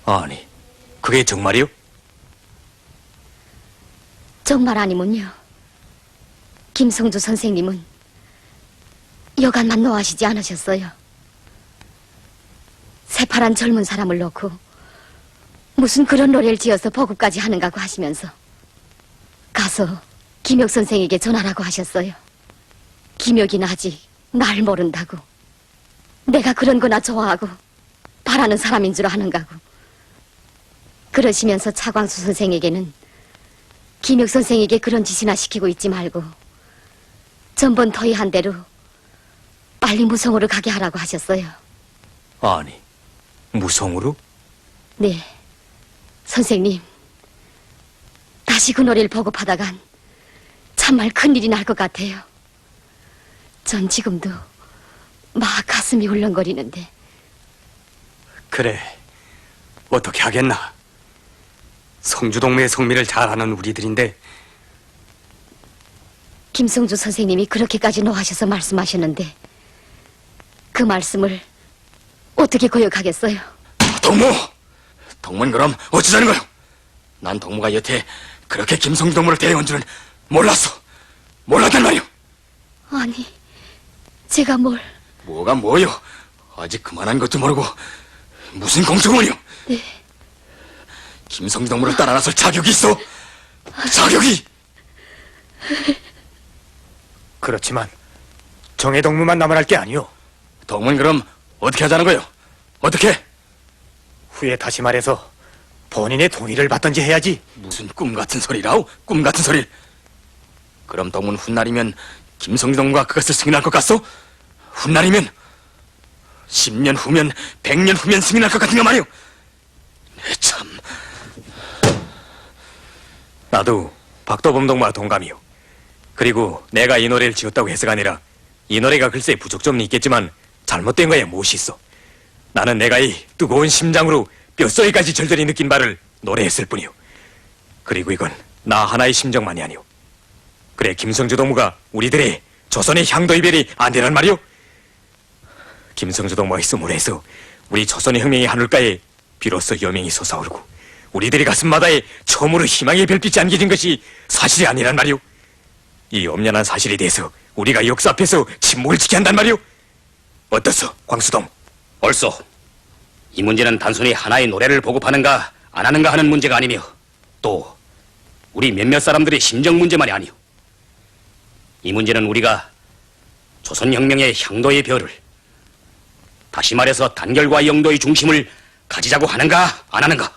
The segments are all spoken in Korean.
아니, 그게 정말이요? 정말 아니면요. 김성주 선생님은 여간만 노하시지 않으셨어요. 새파란 젊은 사람을 놓고 무슨 그런 노래를 지어서 보급까지 하는가고 하시면서 가서 김혁 선생에게 전하라고 하셨어요. 김혁이는 아직 날 모른다고, 내가 그런 거나 좋아하고 바라는 사람인 줄 아는가고. 그러시면서 차광수 선생에게는 김혁 선생에게 그런 짓이나 시키고 있지 말고 전번 토의한 대로 빨리 무성으로 가게 하라고 하셨어요. 아니, 무성으로? 네, 선생님, 다시 그 노래를 보급하다간 참말 큰일이 날 것 같아요. 전 지금도 막 가슴이 울렁거리는데. 그래, 어떻게 하겠나. 성주동무의 성미를 잘 아는 우리들인데. 김성주 선생님이 그렇게까지 노하셔서 말씀하셨는데 그 말씀을 어떻게 거역하겠어요? 동무! 동무는 그럼 어쩌자는 거요? 난 동무가 여태 그렇게 김성주 동무를 대해온 줄은 몰랐어. 몰랐단 말이오. 아니, 제가 뭘... 뭐가 뭐요? 아직 그만한 것도 모르고 무슨 공청원이요? 네. 김성주 동무를 따라 나설 자격이 있어? 자격이! 그렇지만 정예동무만 남아날 게 아니오. 동무는 그럼 어떻게 하자는 거요? 어떻게? 후에 다시 말해서 본인의 동의를 받던지 해야지. 무슨 꿈 같은 소리라오? 꿈 같은 소리. 그럼 동문 훗날이면 김성주 동무가 그것을 승인할 것 같소? 훗날이면 10년 후면 100년 후면 승인할 것 같은가 말이오. 네, 참. 나도 박도범 동무와 동감이오. 그리고 내가 이 노래를 지었다고 해서가 아니라 이 노래가 글쎄 부족점은 있겠지만 잘못된 거야 무엇이 있어. 나는 내가 이 뜨거운 심장으로 뼛소리까지 절절히 느낀 바를 노래했을 뿐이오. 그리고 이건 나 하나의 심정만이 아니오. 그래, 김성주 동무가 우리들의 조선의 향도 이별이 안 되란 말이오. 김성주 동무가 있음으로 해서 우리 조선의 혁명의 하늘가에 비로소 여명이 솟아오르고 우리들의 가슴마다에 처음으로 희망의 별빛이 안겨진 것이 사실이 아니란 말이오. 이 엄연한 사실에 대해서 우리가 역사 앞에서 침묵을 지켜야 한단 말이오. 어떻소, 광수동? 옳소. 이 문제는 단순히 하나의 노래를 보급하는가 안 하는가 하는 문제가 아니며 또 우리 몇몇 사람들의 심정 문제만이 아니오. 이 문제는 우리가 조선혁명의 향도의 별을, 다시 말해서 단결과 영도의 중심을 가지자고 하는가 안 하는가,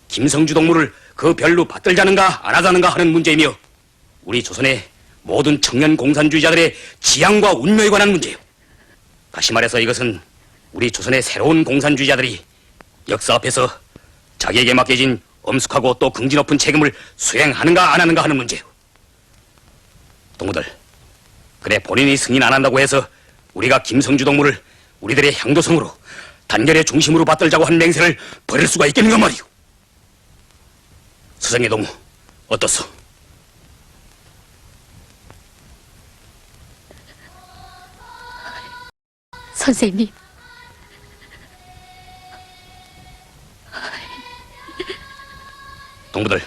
김성주 동무를 그 별로 받들자는가 안 하자는가 하는 문제이며 우리 조선의 모든 청년 공산주의자들의 지향과 운명에 관한 문제요. 다시 말해서 이것은 우리 조선의 새로운 공산주의자들이 역사 앞에서 자기에게 맡겨진 엄숙하고 또 긍지 높은 책임을 수행하는가 안 하는가 하는 문제요. 동무들, 그래 본인이 승인 안 한다고 해서 우리가 김성주 동무를 우리들의 향도성으로 단결의 중심으로 받들자고 한 맹세를 버릴 수가 있겠는가 말이오. 서정의 동무, 어떻소? 선생님, 동무들,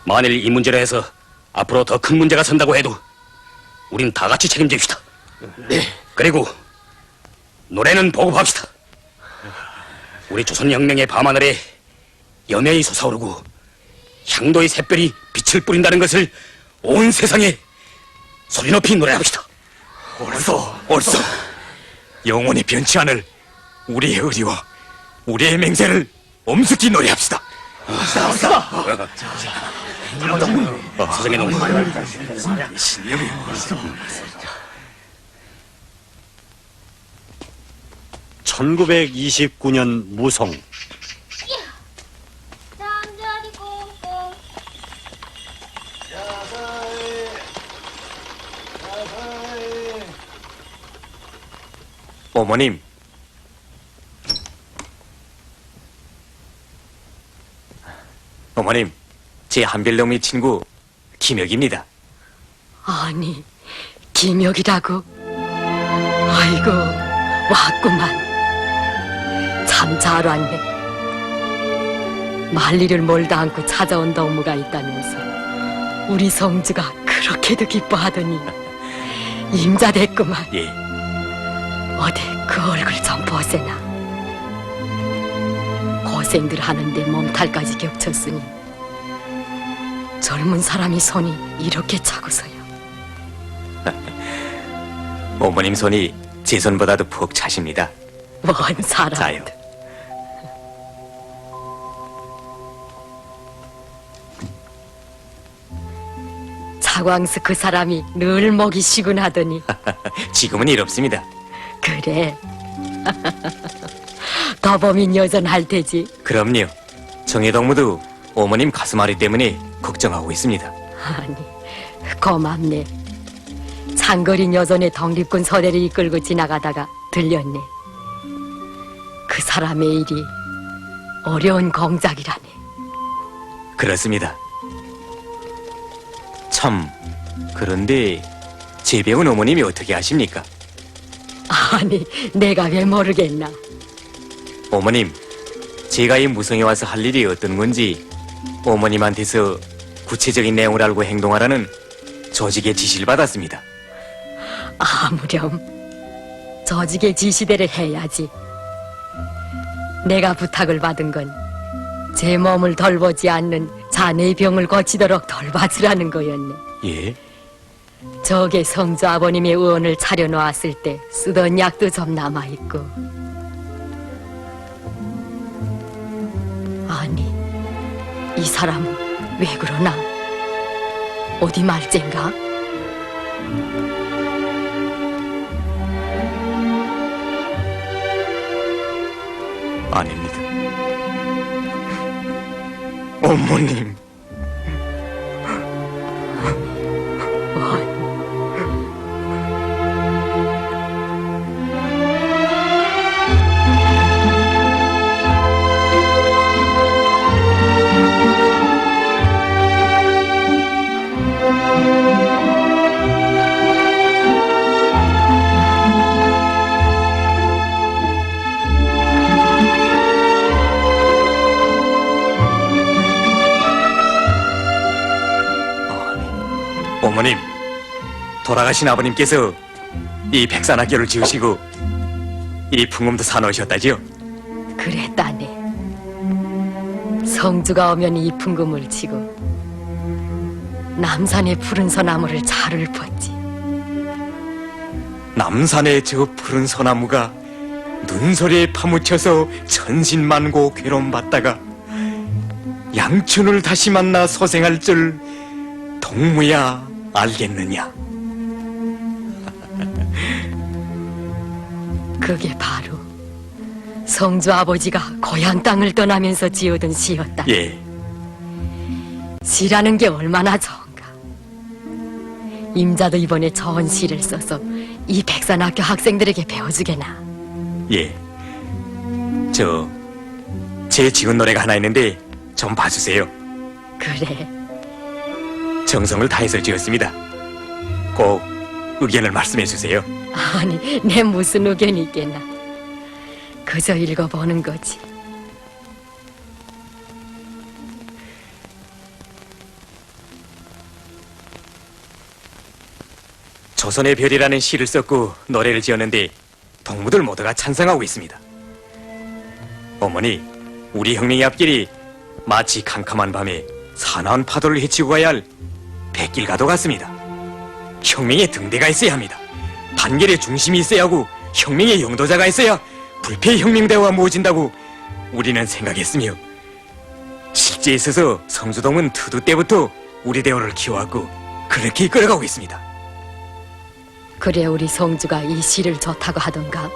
만일 이 문제로 해서 앞으로 더 큰 문제가 선다고 해도 우린 다 같이 책임집시다. 네. 그리고 노래는 보급합시다. 우리 조선혁명의 밤하늘에 여명이 솟아오르고 향도의 샛별이 빛을 뿌린다는 것을 온 세상에 소리 높이 노래합시다. 옳소, 옳소. 영원히 변치 않을 우리의 의리와 우리의 맹세를 엄숙히 노래합시다. 서정의 농 1929년 무성. 잠자리 꽁꽁 어머님, 어머님, 제 한별놈의 친구 김혁입니다. 아니, 김혁이라고? 아이고, 왔구만. 참 잘 왔네. 만리를 몰다 않고 찾아온 덕무가 있다면서 우리 성주가 그렇게도 기뻐하더니 임자 됐구만. 예, 어디 그 얼굴 좀 보세나. 고생들 하는데 몸탈까지 겹쳤으니 젊은 사람이 손이 이렇게 차고서요. 어머님 손이 제 손보다도 푹 차십니다. 뭔 사람. 자요. 차광수 그 사람이 늘 목이 쉬군 하더니 지금은 이롭습니다. 그래. 더 보면 여전할 테지. 그럼요. 정혜동무도 어머님 가슴앓이 때문에 걱정하고 있습니다. 아니, 고맙네. 장거리 여전의 독립군 서대를 이끌고 지나가다가 들렸네. 그 사람의 일이 어려운 공작이라네. 그렇습니다. 참, 그런데 제 배운 어머님이 어떻게 아십니까? 아니, 내가 왜 모르겠나. 어머님, 제가 이 무성에 와서 할 일이 어떤 건지 어머님한테서 구체적인 내용을 알고 행동하라는 조직의 지시를 받았습니다. 아무렴 조직의 지시대로 해야지. 내가 부탁을 받은 건 제 몸을 돌보지 않는 자네의 병을 고치도록 돌봐주라는 거였네. 예? 저게 성주 아버님의 의원을 차려놓았을 때 쓰던 약도 좀 남아있고. 아니, 이 사람은 왜 그러나? 어디 말쟁가? 아닙니다. 어머님. 어머님, 돌아가신 아버님께서 이 백산학교를 지으시고 이 풍금도 사놓으셨다지요? 그랬다네. 성주가 오면 이 풍금을 치고 남산의 푸른 소나무를 잘 읊었지. 남산의 저 푸른 소나무가 눈소리에 파묻혀서 천신만고 괴로움받다가 양춘을 다시 만나 소생할 줄 동무야 알겠느냐? 그게 바로 성주 아버지가 고향 땅을 떠나면서 지어둔 시였다. 예, 시라는 게 얼마나 좋은가. 임자도 이번에 좋은 시를 써서 이 백산학교 학생들에게 배워주게나. 예. 제 지은 노래가 하나 있는데 좀 봐주세요. 그래, 정성을 다해서 지었습니다. 꼭 의견을 말씀해 주세요. 아니 내 무슨 의견이 있겠나. 그저 읽어보는 거지. 조선의 별이라는 시를 썼고 노래를 지었는데 동무들 모두가 찬성하고 있습니다. 어머니, 우리 혁명의 앞길이 마치 캄캄한 밤에 사나운 파도를 헤치고 가야 할 백길가도 같습니다. 혁명의 등대가 있어야 합니다. 단결의 중심이 있어야 하고 혁명의 영도자가 있어야 불패의 혁명대화가 모아진다고 우리는 생각했으며, 실제에 있어서 성주동은 투두 때부터 우리 대호를 키워왔고 그렇게 이끌어가고 있습니다. 그래, 우리 성주가 이 시를 좋다고 하던가.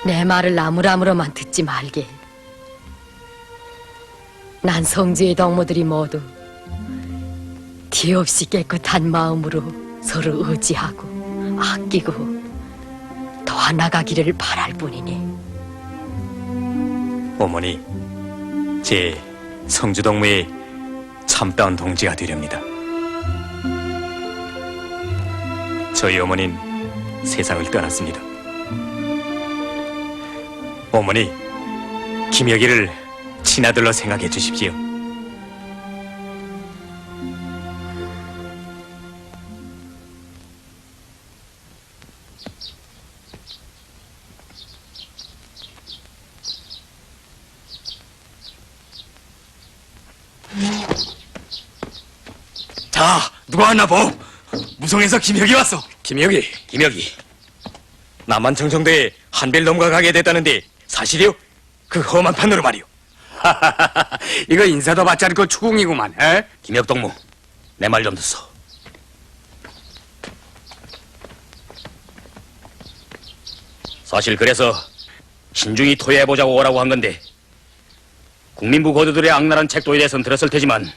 내 말을 나무라무로만 듣지 말게. 난 성주의 동무들이 모두 뒤없이 깨끗한 마음으로 서로 의지하고 아끼고 도와나가기를 바랄 뿐이니. 어머니, 제 성주동무의 참다운 동지가 되렵니다. 저희 어머니는 세상을 떠났습니다. 어머니, 김혁이를 친아들로 생각해 주십시오. 자, 누가 왔나 보. 무성에서 김혁이 왔어. 김혁이. 남한청정도에 한벨 넘어가 가게 됐다는데 사실이요? 그 험한 판으로 말이오. 이거 인사도 받지 않고 추궁이구만. 에? 김혁동무, 내 말 좀 듣소. 사실 그래서 신중히 토의해보자고 오라고 한 건데 국민부 고도들의 악랄한 책도에 대해서는 들었을 테지만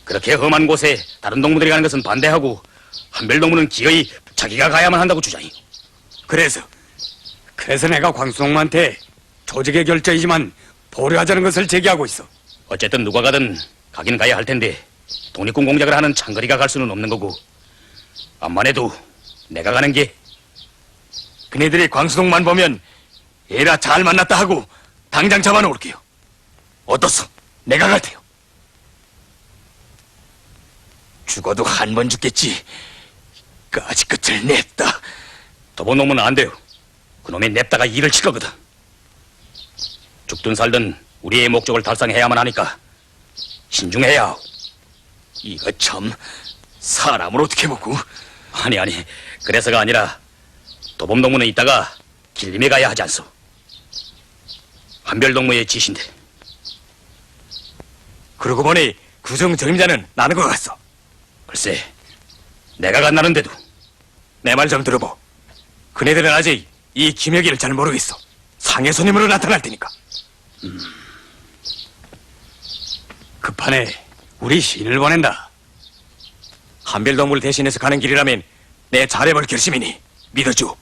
그렇게 험한 곳에 다른 동무들이 가는 것은 반대하고 한별동무는 기어이 자기가 가야만 한다고 주장해. 그래서 내가 광수동무한테 조직의 결정이지만 보류하자는 것을 제기하고 있어. 어쨌든 누가 가든 가긴 가야 할 텐데 독립군 공작을 하는 창거리가 갈 수는 없는 거고 암만 해도 내가 가는 게 그네들이 광수동만 보면 얘라 잘 만났다 하고 당장 잡아놓을게요. 어떻소? 내가 갈 테요. 죽어도 한 번 죽겠지. 까지 끝을 냈다. 도보놈은 안 돼요. 그놈이 냅다가 일을 칠 거거든. 죽든 살든 우리의 목적을 달성해야만 하니까 신중해야 하오. 이거 참 사람을 어떻게 보고. 아니 그래서가 아니라 도범동무는 이따가 길림에 가야 하지 않소. 한별동무의 지시인데. 그러고 보니 구정 적임자는 나는 것 같소. 글쎄 내가 간다는데도. 내 말 좀 들어보. 그네들은 아직 이 김혁이를 잘 모르겠어. 상해 손님으로 나타날 테니까. 급하네. 우리 시인을 보낸다. 한별동무를 대신해서 가는 길이라면 내 잘해볼 결심이니 믿어줘.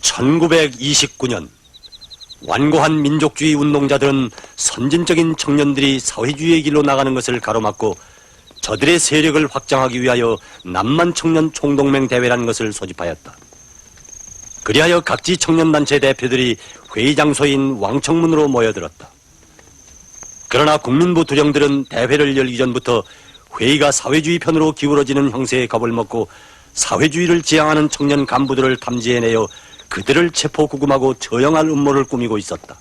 (1929년) 완고한 민족주의 운동자들은 선진적인 청년들이 사회주의의 길로 나가는 것을 가로막고 저들의 세력을 확장하기 위하여 남만 청년 총동맹 대회라는 것을 소집하였다. 그리하여 각지 청년단체 대표들이 회의 장소인 왕청문으로 모여들었다. 그러나 국민부 두령들은 대회를 열기 전부터 회의가 사회주의 편으로 기울어지는 형세에 겁을 먹고 사회주의를 지향하는 청년 간부들을 탐지해내어 그들을 체포구금하고 처형할 음모를 꾸미고 있었다.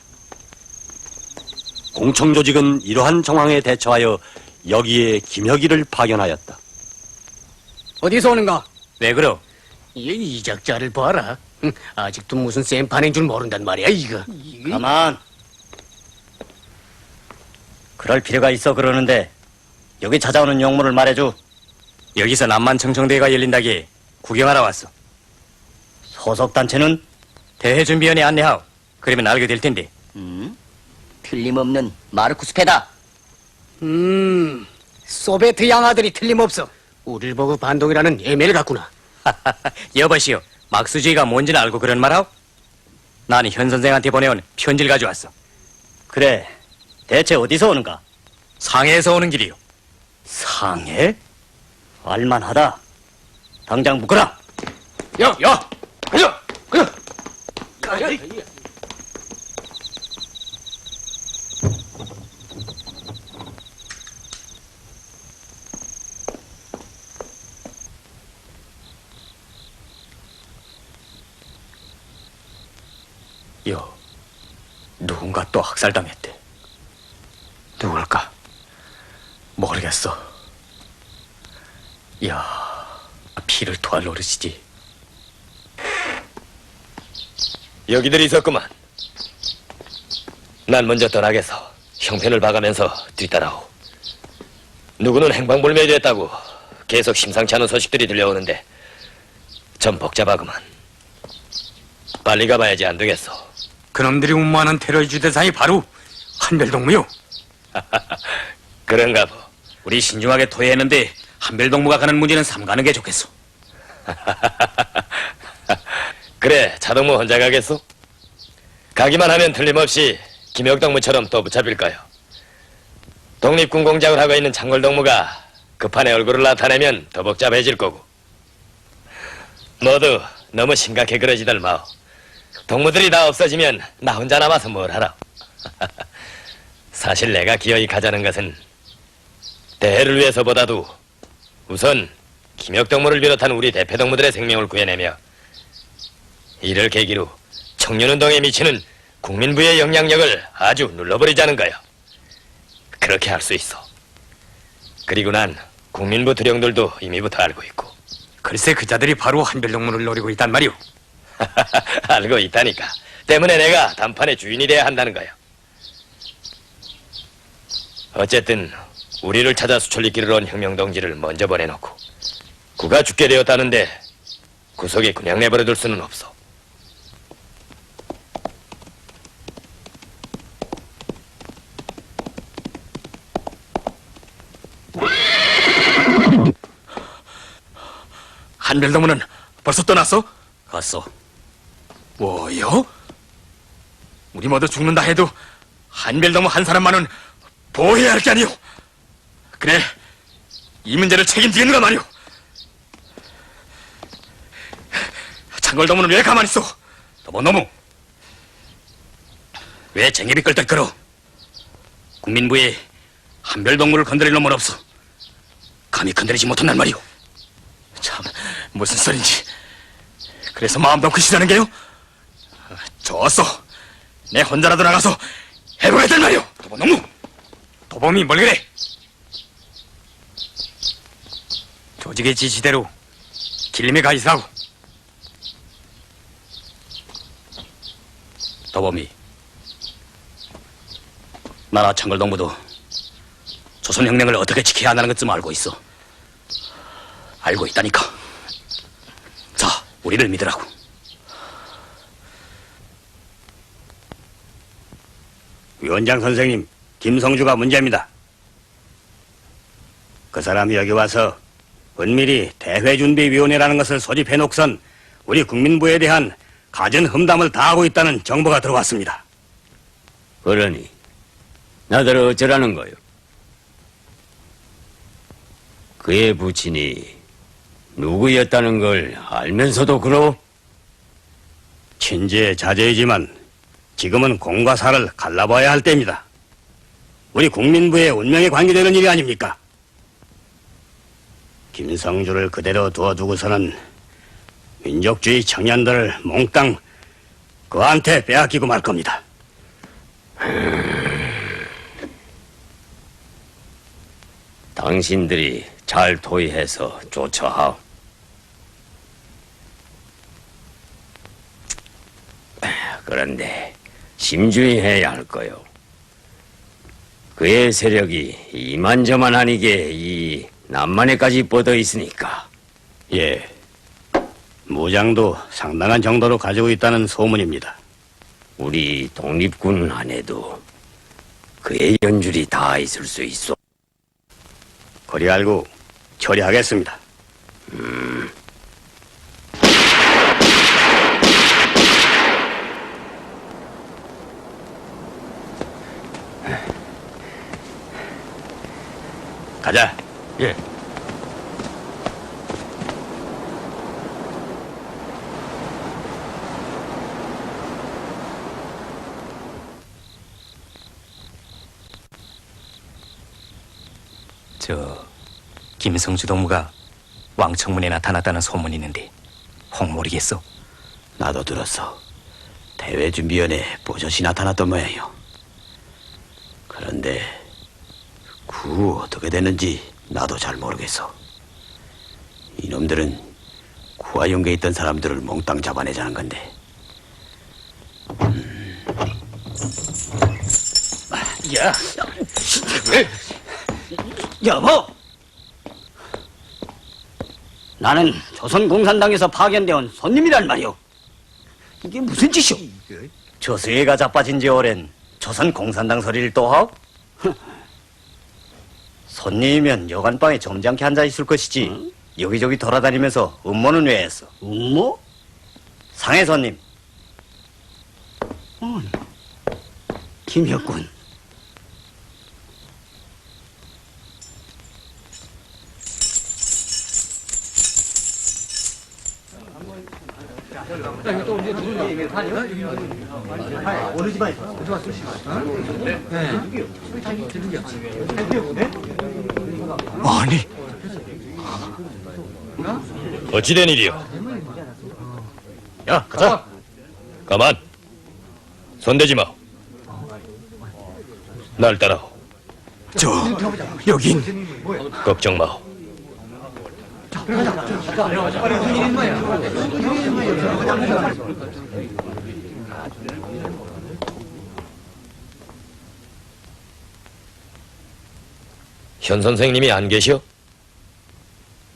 공청조직은 이러한 정황에 대처하여 여기에 김혁이를 파견하였다. 어디서 오는가? 왜 그러? 이 작자를 봐라. 아직도 무슨 쌤판인 줄 모른단 말이야, 이거. 가만. 그럴 필요가 있어 그러는데 여기 찾아오는 용무를 말해줘. 여기서 남만청정대회가 열린다기에 구경하러 왔어. 소속단체는? 대회준비위원회 안내하오. 그러면 알게 될 텐데. 틀림없는 마르쿠스패다. 소베트 양아들이 틀림없어. 우릴 보고 반동이라는 애매를 갖구나. 여보시오, 막수주의가 뭔지는 알고 그런 말하오? 나는 현 선생한테 보내온 편지를 가져왔어. 그래, 대체 어디서 오는가? 상해에서 오는 길이요. 상해? 알만하다. 당장 묶어라. 야! 가자! 누군가 또 학살당했대. 누굴까? 모르겠어. 피를 토할 노릇이지. 여기들이 있었구만. 난 먼저 떠나겠어. 형편을 봐가면서 뒤따라오. 누구는 행방불명됐다고 계속 심상치 않은 소식들이 들려오는데 좀 복잡하구만. 빨리 가봐야지 안 되겠어. 그놈들이 운모하는 테러의 대상이 바로 한별동무요. 그런가 보. 우리 신중하게 토의했는데 한별동무가 가는 문제는 삼가는 게 좋겠어. 그래, 차동무 혼자 가겠소? 가기만 하면 틀림없이 김혁동무처럼 또 붙잡힐 거요. 독립군 공작을 하고 있는 창궐동무가 급한에 얼굴을 나타내면 더 복잡해질 거고. 너도 너무 심각해 그러지들 마오. 동무들이 다 없어지면 나 혼자 남아서 뭘 하라. 사실 내가 기어이 가자는 것은 대해를 위해서보다도 우선 김혁동무를 비롯한 우리 대패동무들의 생명을 구해내며 이를 계기로 청년운동에 미치는 국민부의 영향력을 아주 눌러버리자는 거야. 그렇게 할 수 있어. 그리고 난 국민부 두령들도 이미부터 알고 있고. 글쎄 그자들이 바로 한별동무를 노리고 있단 말이오. 알고 있다니까. 때문에 내가 단판의 주인이 돼야 한다는 거야. 어쨌든 우리를 찾아 수천리 길을 온 혁명동지를 먼저 보내놓고 그가 죽게 되었다는데 구석에 그냥 내버려둘 수는 없어. 한별동무는 벌써 떠났어? 갔어. 뭐요? 우리 모두 죽는다 해도 한별동무 한 사람만은 보호해야 할 게 아니오. 그래, 이 문제를 책임지겠는가 말이오. 창궐동무는 왜 가만히 있어? 너무 왜 쟁입이 끌떡거려? 국민부에 한별동무를 건드릴 놈은 없어. 감히 건드리지 못한단 말이오. 참, 무슨 소린지. 그래서 마음도 크시다는 게요? 좋았어. 내 혼자라도 나가서 해보야 될 말이오. 너무. 도범이 뭘 그래? 조직의 지시대로 길림에 가 있으라고. 더범이, 나라 창궐동무도 조선혁명을 어떻게 지켜야 한다는 것쯤 알고 있어. 알고 있다니까. 자, 우리를 믿으라고. 위원장 선생님, 김성주가 문제입니다. 그 사람이 여기 와서 은밀히 대회준비위원회라는 것을 소집해놓고선 우리 국민부에 대한 갖은 험담을 다 하고 있다는 정보가 들어왔습니다. 그러니 나들 어쩌라는 거요? 그의 부친이 누구였다는 걸 알면서도 그러? 친지의 자제이지만 지금은 공과 사를 갈라봐야 할 때입니다. 우리 국민부의 운명에 관계되는 일이 아닙니까? 김성주를 그대로 두어두고서는 민족주의 청년들을 몽땅 그한테 빼앗기고 말 겁니다. 당신들이 잘 토의해서 조처하오. 그런데 심주의해야 할 거요. 그의 세력이 이만저만 아니게 이 남만에까지 뻗어 있으니까. 예, 무장도 상당한 정도로 가지고 있다는 소문입니다. 우리 독립군 안에도 그의 연줄이 다 있을 수 있어. 그리 알고 처리하겠습니다. 가자. 예. 저 김성주 동무가 왕청문에 나타났다는 소문이 있는데 혹 모르겠어? 나도 들었어. 대회준비위원회 보젓이 나타났던 모양이요. 그런데 그 후 어떻게 됐는지 나도 잘 모르겠어. 이놈들은 구와 연계에 있던 사람들을 몽땅 잡아내자는 건데. 야, 여보. 나는 조선공산당에서 파견되어 온 손님이란 말이오. 이게 무슨 짓이오? 저수해가 자빠진 지 오랜 조선공산당 소리를 또 하오? 손님이면 여관방에 점잖게 앉아있을 것이지 여기저기 돌아다니면서 음모는 왜 했어? 음모? 상해 손님, 김혁군. 아니, 어찌된 일이요? 야, 가자. 가만. 손대지 마. 날 따라오. 여긴 걱정 마. 현 선생님이 안 계시오?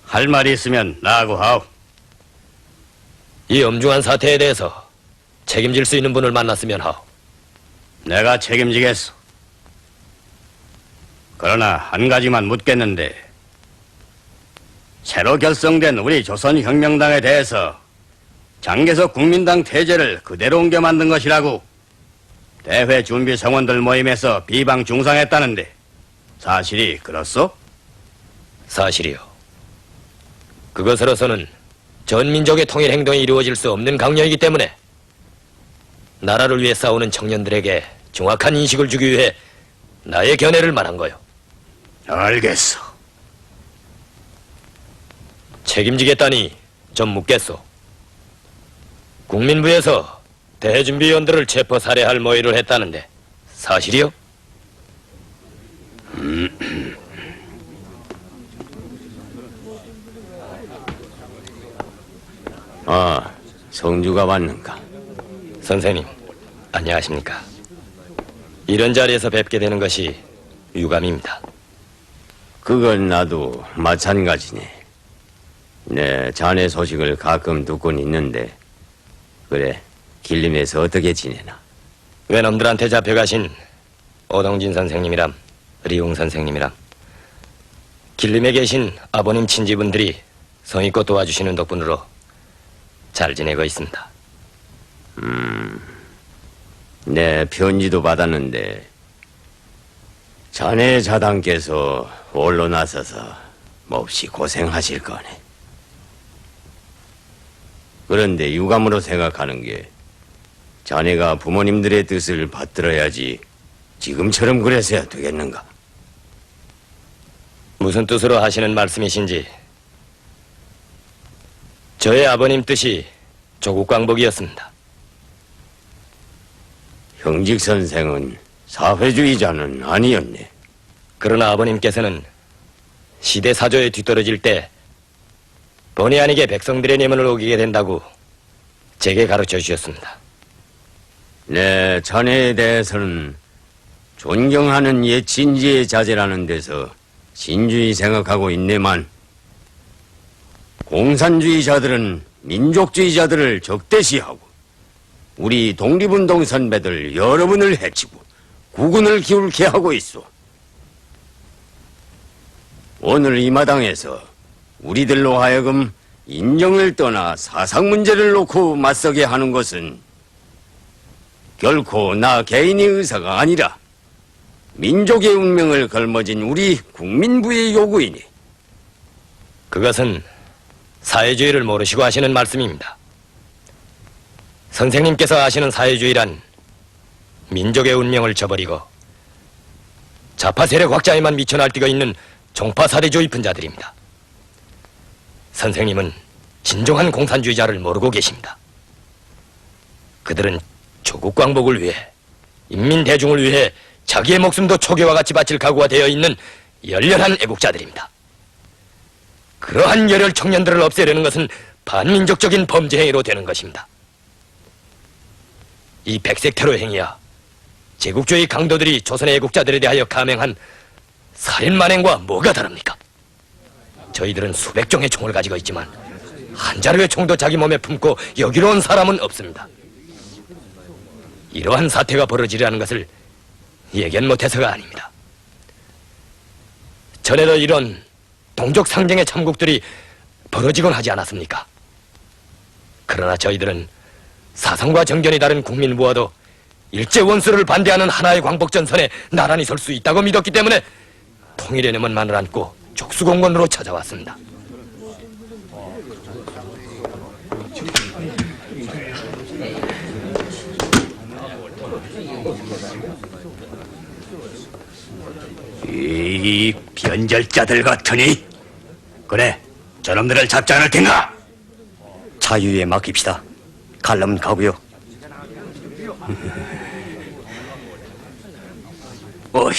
할 말이 있으면 나하고 하오. 이 엄중한 사태에 대해서 책임질 수 있는 분을 만났으면 하오. 내가 책임지겠소. 그러나 한 가지만 묻겠는데, 새로 결성된 우리 조선혁명당에 대해서 장개석 국민당 태제를 그대로 옮겨 만든 것이라고 대회 준비 성원들 모임에서 비방 중상했다는데 사실이 그렇소? 사실이요. 그것으로서는 전 민족의 통일 행동이 이루어질 수 없는 강령이기 때문에 나라를 위해 싸우는 청년들에게 정확한 인식을 주기 위해 나의 견해를 말한 거요. 알겠소. 책임지겠다니 좀 묻겠소. 국민부에서 대준비위원들을 체포 살해할 모의를 했다는데 사실이요? 성주가 왔는가? 선생님, 안녕하십니까? 이런 자리에서 뵙게 되는 것이 유감입니다. 그건 나도 마찬가지네. 내 자네 소식을 가끔 듣곤 있는데, 그래, 길림에서 어떻게 지내나? 외놈들한테 잡혀가신 오동진 선생님이랑 리웅 선생님이랑 길림에 계신 아버님 친지분들이 성의껏 도와주시는 덕분으로 잘 지내고 있습니다. 내 편지도 받았는데, 자네 자당께서 홀로 나서서 몹시 고생하실 거네. 그런데 유감으로 생각하는 게, 자네가 부모님들의 뜻을 받들어야지 지금처럼 그래서야 되겠는가? 무슨 뜻으로 하시는 말씀이신지. 저의 아버님 뜻이 조국광복이었습니다. 형직 선생은 사회주의자는 아니었네. 그러나 아버님께서는 시대 사조에 뒤떨어질 때 본의 아니게 백성들의 내면을 어기게 된다고 제게 가르쳐 주셨습니다. 네, 자네에 대해서는 존경하는 옛 진지의 자제라는 데서 진주히 생각하고 있네만, 공산주의자들은 민족주의자들을 적대시하고 우리 독립운동 선배들 여러분을 해치고 국군을 기울게 하고 있어. 오늘 이 마당에서 우리들로 하여금 인정을 떠나 사상 문제를 놓고 맞서게 하는 것은 결코 나 개인의 의사가 아니라 민족의 운명을 걸머진 우리 국민부의 요구이니. 그것은 사회주의를 모르시고 하시는 말씀입니다. 선생님께서 아시는 사회주의란 민족의 운명을 저버리고 좌파 세력 확장에만 미쳐 날뛰고 있는 종파 사대주의 분자들입니다. 선생님은 진정한 공산주의자를 모르고 계십니다. 그들은 조국 광복을 위해, 인민 대중을 위해 자기의 목숨도 초계와 같이 바칠 각오가 되어 있는 열렬한 애국자들입니다. 그러한 열혈 청년들을 없애려는 것은 반민족적인 범죄 행위로 되는 것입니다. 이 백색 테러 행위야 제국주의 강도들이 조선의 애국자들에 대하여 감행한 살인 만행과 뭐가 다릅니까? 저희들은 수백 종의 총을 가지고 있지만 한 자루의 총도 자기 몸에 품고 여기로 온 사람은 없습니다. 이러한 사태가 벌어지려는 것을 예견 못해서가 아닙니다. 전에도 이런 동족 상쟁의 참국들이 벌어지곤 하지 않았습니까? 그러나 저희들은 사상과 정견이 다른 국민부와도 일제 원수를 반대하는 하나의 광복전선에 나란히 설 수 있다고 믿었기 때문에 통일의 내문만을 안고 족수공권으로 찾아왔습니다. 이 변절자들 같으니? 그래, 저놈들을 잡지 않을 텐가? 자유에 맡깁시다. 갈라면 가고요. 어휴.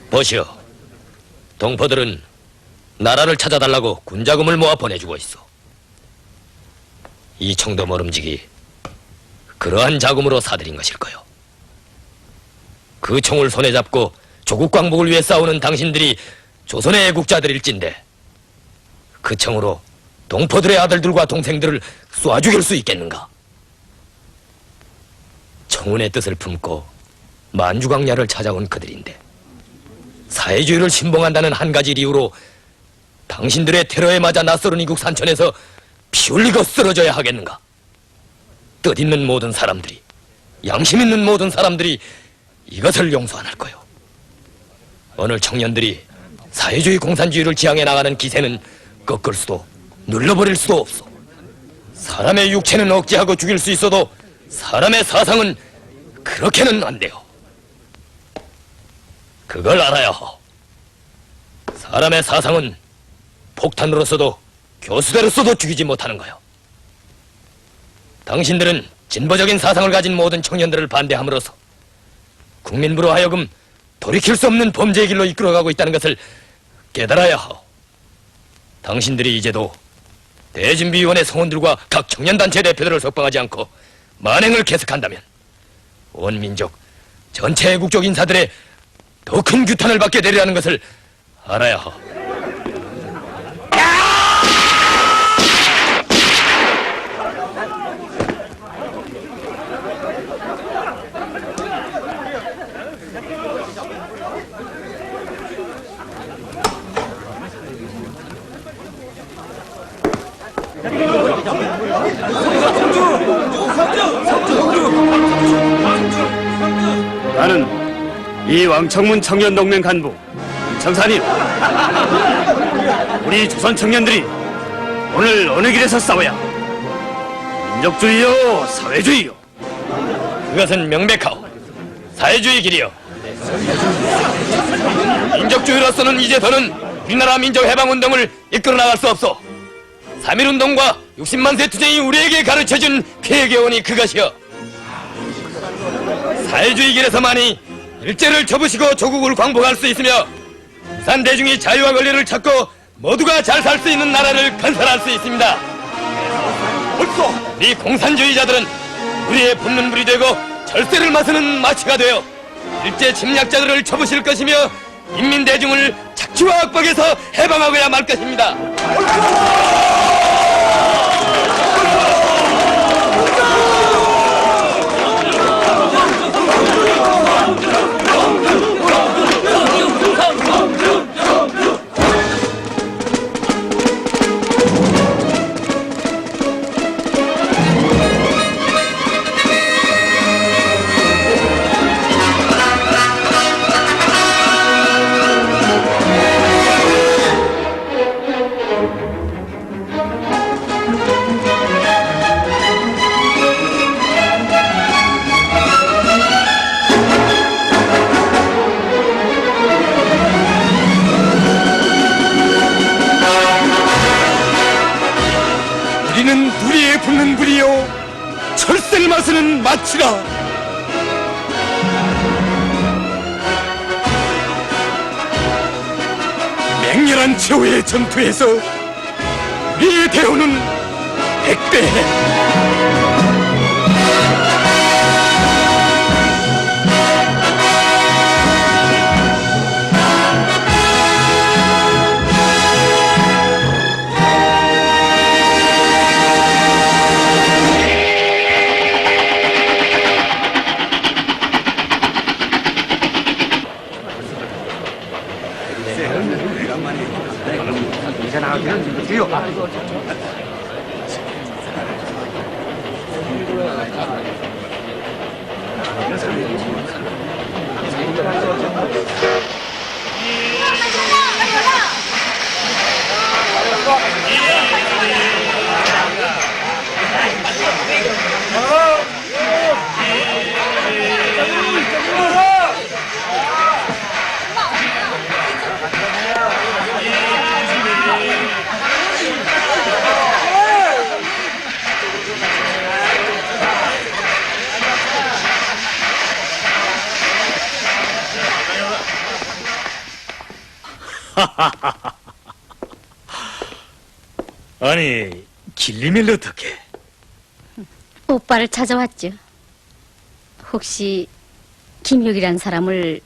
보시오. 동포들은 나라를 찾아달라고 군자금을 모아 보내주고 있어. 이 청도 모름지기 그러한 자금으로 사들인 것일 거요. 그 총을 손에 잡고 조국 광복을 위해 싸우는 당신들이 조선의 애국자들일진데 그 총으로 동포들의 아들들과 동생들을 쏴 죽일 수 있겠는가? 청운의 뜻을 품고 만주광야를 찾아온 그들인데 사회주의를 신봉한다는 한 가지 이유로 당신들의 테러에 맞아 낯설은 이국 산천에서 피 흘리고 쓰러져야 하겠는가? 뜻 있는 모든 사람들이, 양심 있는 모든 사람들이 이것을 용서 안 할 거요. 오늘 청년들이 사회주의 공산주의를 지향해 나가는 기세는 꺾을 수도 눌러버릴 수도 없어. 사람의 육체는 억제하고 죽일 수 있어도 사람의 사상은 그렇게는 안 돼요. 그걸 알아야 허. 사람의 사상은 폭탄으로서도 교수대로서도 죽이지 못하는 거요. 당신들은 진보적인 사상을 가진 모든 청년들을 반대함으로써 국민부로 하여금 돌이킬 수 없는 범죄의 길로 이끌어가고 있다는 것을 깨달아야 하오. 당신들이 이제도 대진비위원회 성원들과 각 청년단체 대표들을 석방하지 않고 만행을 계속한다면 온 민족 전체 애국적 인사들의 더 큰 규탄을 받게 되리라는 것을 알아야 하오. 나는 이 왕청문 청년동맹 간부 정산이요. 우리 조선 청년들이 오늘 어느 길에서 싸워야 민족주의요 사회주의요? 그것은 명백하오. 사회주의 길이요. 민족주의로서는 이제 더는 우리나라 민족해방운동을 이끌어 나갈 수 없어. 3.1운동과 60만 세 투쟁이 우리에게 가르쳐준 폐교훈이 그것이요. 사회주의 길에서만이 일제를 접으시고 조국을 광복할 수 있으며 산 대중이 자유와 권리를 찾고 모두가 잘 살 수 있는 나라를 건설할 수 있습니다. 우리 공산주의자들은 우리의 붙는 물이 되고 절세를 마시는 마취가 되어 일제 침략자들을 접으실 것이며 인민 대중을 착취와 압박에서 해방하고야 말 것입니다. 우리는 누리에 붙는 불이요 철새를 마시는 마취라. 맹렬한 최후의 전투에서 우리의 대우는 백배. 아니, 길림을 어떻게? 오빠를 찾아왔죠. 혹시 김혁이란 사람을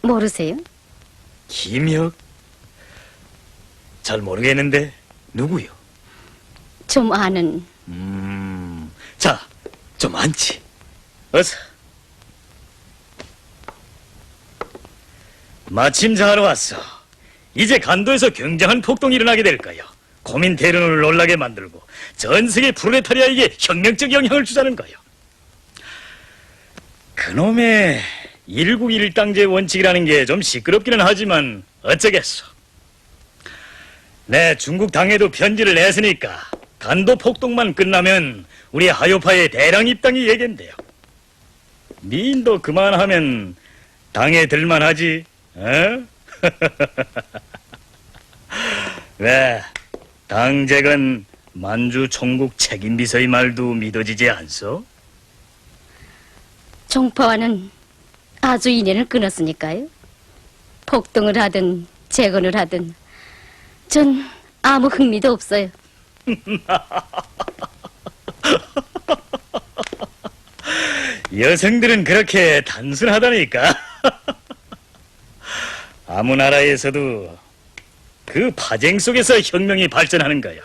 모르세요? 김혁? 잘 모르겠는데 누구요? 좀 아는. 자, 좀 앉지. 어서. 마침 잘 왔어. 이제 간도에서 굉장한 폭동이 일어나게 될 거요. 고민대련을 놀라게 만들고 전 세계 프롤레타리아에게 혁명적 영향을 주자는 거요. 그놈의 일국 일당제 원칙이라는 게 좀 시끄럽기는 하지만 어쩌겠어. 내 중국 당에도 편지를 냈으니까 간도 폭동만 끝나면 우리 하요파의 대량 입당이 예견돼요. 미인도 그만하면 당에 들만하지, 어? 왜, 당직은 만주 총국 책임비서의 말도 믿어지지 않소? 종파와는 아주 인연을 끊었으니까요. 폭동을 하든 재건을 하든 전 아무 흥미도 없어요. 여성들은 그렇게 단순하다니까. 아무 나라에서도 그 파쟁 속에서 혁명이 발전하는 거요.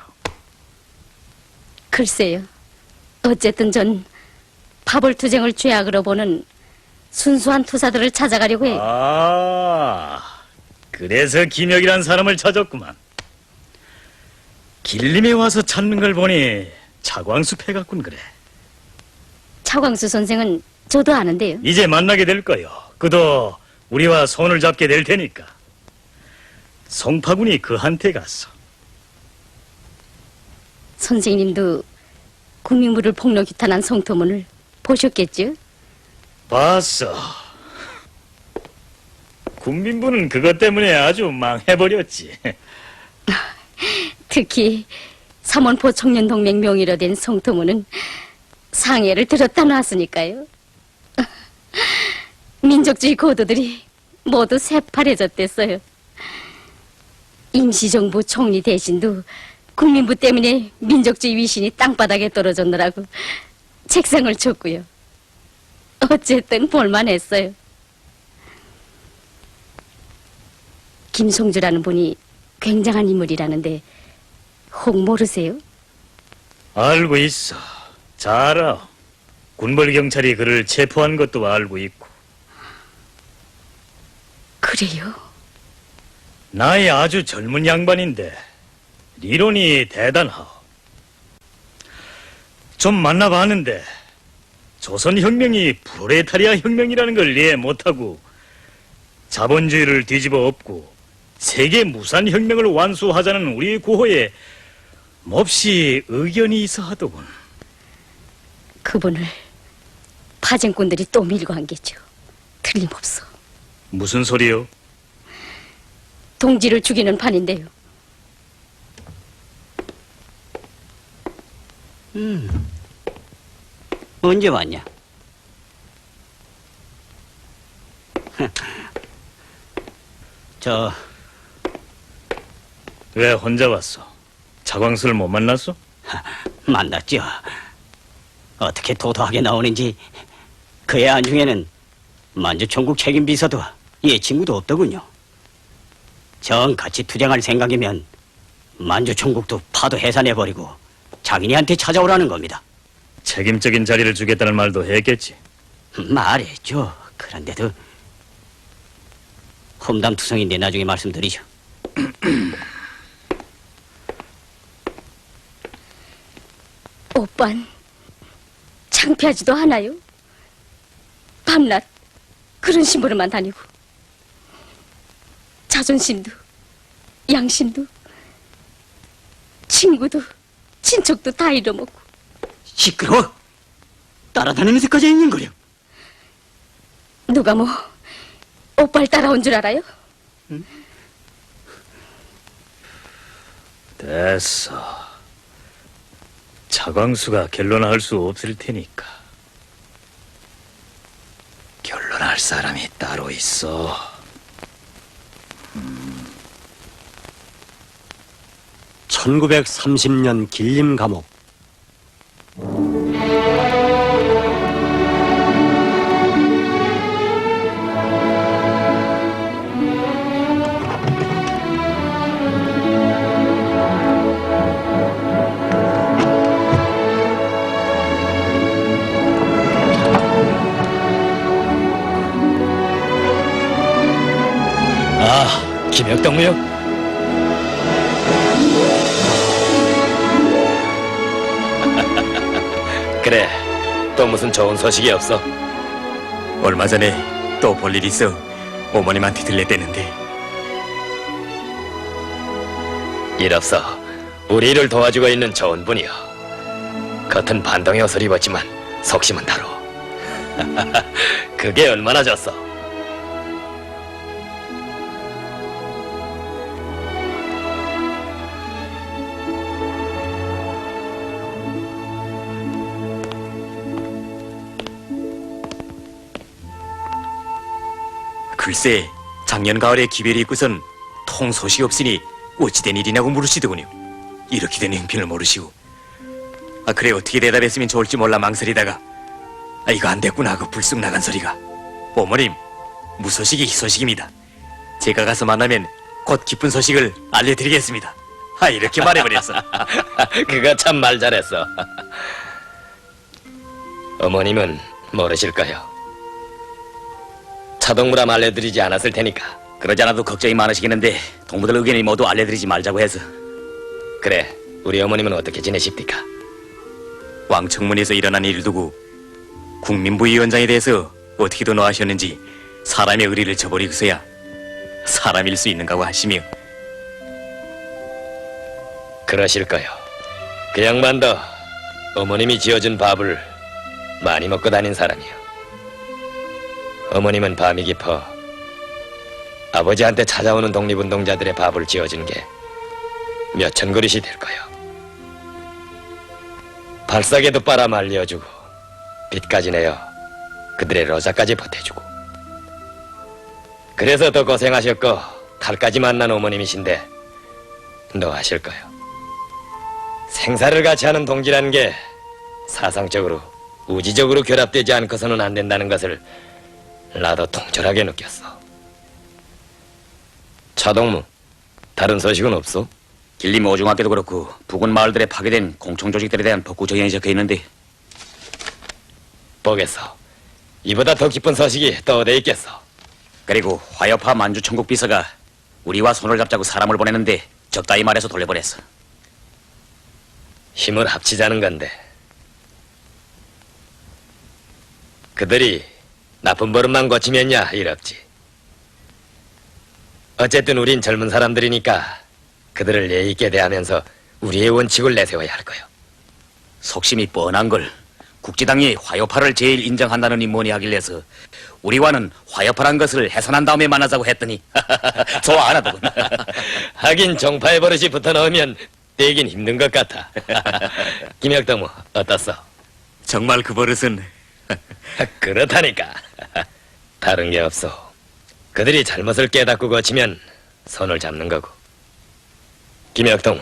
글쎄요. 어쨌든 전 파벌투쟁을 죄악으로 보는 순수한 투사들을 찾아가려고 해요. 아, 그래서 김혁이란 사람을 찾았구만. 길림에 와서 찾는 걸 보니 차광수 패갔군 그래. 차광수 선생은 저도 아는데요. 이제 만나게 될 거요. 그도 우리와 손을 잡게 될 테니까. 송파군이 그한테 갔어. 선생님도 국민부를 폭로규탄한 송토문을 보셨겠죠? 봤어. 국민부는 그것 때문에 아주 망해버렸지. 특히 삼원포 청년동맹 명의로 된 송토문은 상해를 들었다 놨으니까요. 민족주의 고도들이 모두 새파래졌댔어요. 임시정부 총리 대신도 국민부 때문에 민족주의 위신이 땅바닥에 떨어졌느라고 책상을 쳤고요. 어쨌든 볼만했어요. 김송주라는 분이 굉장한 인물이라는데 혹 모르세요? 알고 있어. 잘 알아. 군벌경찰이 그를 체포한 것도 알고 있고. 그래요? 나이 아주 젊은 양반인데理論이 대단하오. 좀 만나봤는데 조선혁명이 프롤레타리아 혁명이라는 걸 이해 못하고 자본주의를 뒤집어 엎고 세계 무산혁명을 완수하자는 우리 구호에 몹시 의견이 있어 하더군. 그분을 파쟁꾼들이 또 밀고 한 게죠. 틀림없어. 무슨 소리요? 동지를 죽이는 판인데요. 언제 왔냐? 저 왜 혼자 왔어? 차광수를 못 만났어? 만났죠. 어떻게 도도하게 나오는지 그의 안중에는 만주총국 책임비서도 얘 친구도 없더군요. 정 같이 투쟁할 생각이면 만주총국도 파도 해산해버리고 자기네한테 찾아오라는 겁니다. 책임적인 자리를 주겠다는 말도 했겠지. 말했죠. 그런데도 험담투성인데 나중에 말씀드리죠. 오빤 창피하지도 않아요? 밤낮 그런 심부름만 다니고 자존심도 양심도 친구도 친척도 다 잃어먹고. 시끄러워. 따라다니면서까지 있는거려. 누가 뭐 오빠를 따라온 줄 알아요? 됐어. 차광수가 결론할 수 없을 테니까. 결론할 사람이 따로 있어. 1930년 길림 감옥. 아, 김혁덕무요? 그래, 또 무슨 좋은 소식이 없어? 얼마 전에 또 볼 일 있어 어머님한테 들렸대는데. 일 없어. 우리 일을 도와주고 있는 좋은 분이요. 겉은 반동의 옷을 입었지만 속심은 다로. 그게 얼마나 좋소? 글쎄, 작년 가을에 기별이 있고선 통 소식이 없으니 어찌된 일이냐고 물으시더군요. 이렇게 된 행편을 모르시고. 아, 그래 어떻게 대답했으면 좋을지 몰라 망설이다가 이거 안 됐구나 하고 불쑥 나간 소리가, 어머님, 무소식이 희소식입니다. 제가 가서 만나면 곧 기쁜 소식을 알려드리겠습니다. 이렇게 말해버렸어. 그거 참 말 잘했어. 어머님은 모르실까요? 차동무람 알려드리지 않았을 테니까. 그러지 않아도 걱정이 많으시겠는데 동무들 의견이 모두 알려드리지 말자고 해서. 그래, 우리 어머님은 어떻게 지내십니까? 왕청문에서 일어난 일을 두고 국민부위원장에 대해서 어떻게 논하셨는지 사람의 의리를 저버리고서야 사람일 수 있는가고 하시며. 그러실까요? 그 양반도 어머님이 지어준 밥을 많이 먹고 다닌 사람이요. 어머님은 밤이 깊어 아버지한테 찾아오는 독립운동자들의 밥을 지어준 게 몇천 그릇이 될 거요. 발사계도 빨아 말려주고 빚까지 내어 그들의 로자까지 보태주고. 그래서 더 고생하셨고 칼까지 만난 어머님이신데 너 아실 거요. 생사를 같이 하는 동지라는 게 사상적으로 우지적으로 결합되지 않고서는 안 된다는 것을 나도 통절하게 느꼈어. 차동무, 다른 소식은 없어? 길림 오중학교도 그렇고 부근 마을들에 파괴된 공청 조직들에 대한 복구 정연이 적혀 있는데. 보겠어. 이보다 더 기쁜 소식이 또 어디 있겠어? 그리고 화여파 만주 천국 비서가 우리와 손을 잡자고 사람을 보내는데 적당히 말해서 돌려보냈어. 힘을 합치자는 건데 그들이 나쁜 버릇만 고치면야 일 없지. 어쨌든 우린 젊은 사람들이니까 그들을 예의 있게 대하면서 우리의 원칙을 내세워야 할 거요. 속심이 뻔한 걸 국지당이 화요파를 제일 인정한다느니 뭐니 하길래서 우리와는 화요파란 것을 해산한 다음에 만나자고 했더니 좋아 안 하더군. 하긴 정파의 버릇이 붙어 넣으면 떼긴 힘든 것 같아. 김혁덕무 어떻소? 정말 그 버릇은 그렇다니까. 다른 게 없어. 그들이 잘못을 깨닫고 고치면 손을 잡는 거고. 김혁동,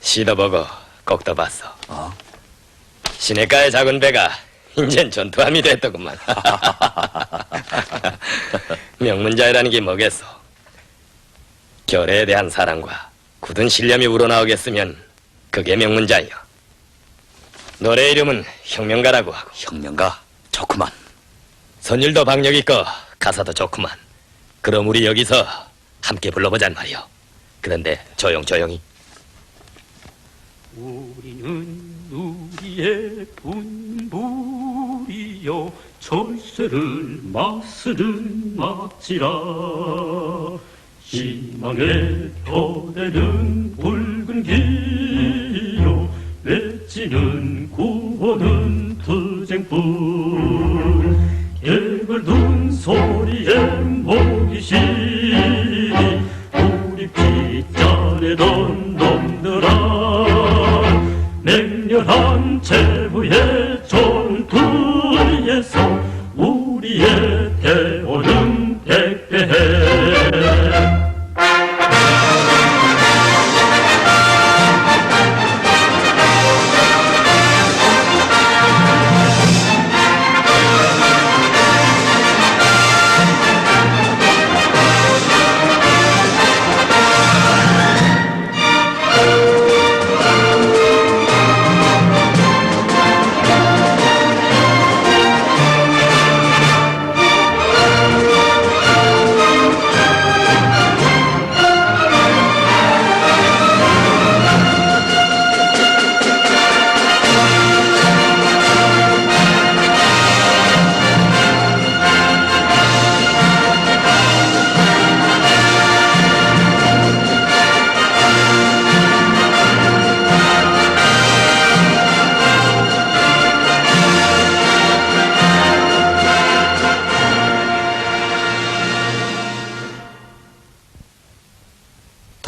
시도 보고 곡도 봤어. 시내가의 작은 배가 인젠 전투함이 됐더구만. 명문자이라는 게 뭐겠어? 결의에 대한 사랑과 굳은 신념이 우러나오겠으면 그게 명문자이요. 노래 이름은 혁명가라고 하고. 혁명가? 좋구만. 선율도 박력 있고 가사도 좋구만. 그럼 우리 여기서 함께 불러보잔 말이요. 그런데 조용히. 우리는 우리의 분부리여 철새를 맞서는 맞지라. 희망의 표대는 붉은 기요 외치는 구호는 투쟁불. 개걸둔 소리에 목이 시리 우리 피 짜내던 놈들아. 맹렬한 제후의 전투에서 우리의 대오는 백배해.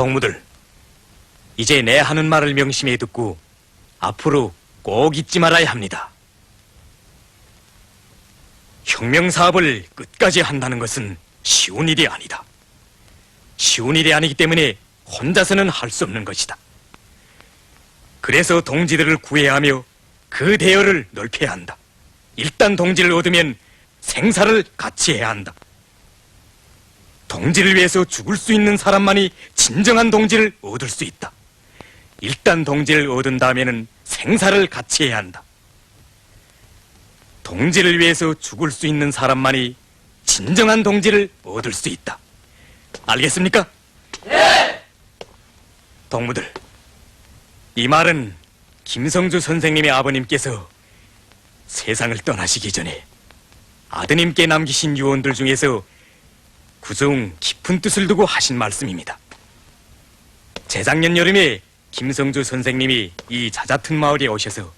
동무들, 이제 내 하는 말을 명심해 듣고 앞으로 꼭 잊지 말아야 합니다. 혁명사업을 끝까지 한다는 것은 쉬운 일이 아니다. 쉬운 일이 아니기 때문에 혼자서는 할 수 없는 것이다. 그래서 동지들을 구해야 하며 그 대열을 넓혀야 한다. 일단 동지를 얻으면 생사를 같이 해야 한다. 동지를 위해서 죽을 수 있는 사람만이 진정한 동지를 얻을 수 있다. 일단 동지를 얻은 다음에는 생사를 같이 해야 한다. 동지를 위해서 죽을 수 있는 사람만이 진정한 동지를 얻을 수 있다. 알겠습니까? 네! 동무들, 이 말은 김성주 선생님의 아버님께서 세상을 떠나시기 전에 아드님께 남기신 유언들 중에서 구중 깊은 뜻을 두고 하신 말씀입니다. 재작년 여름에 김성주 선생님이 이 자자튼 마을에 오셔서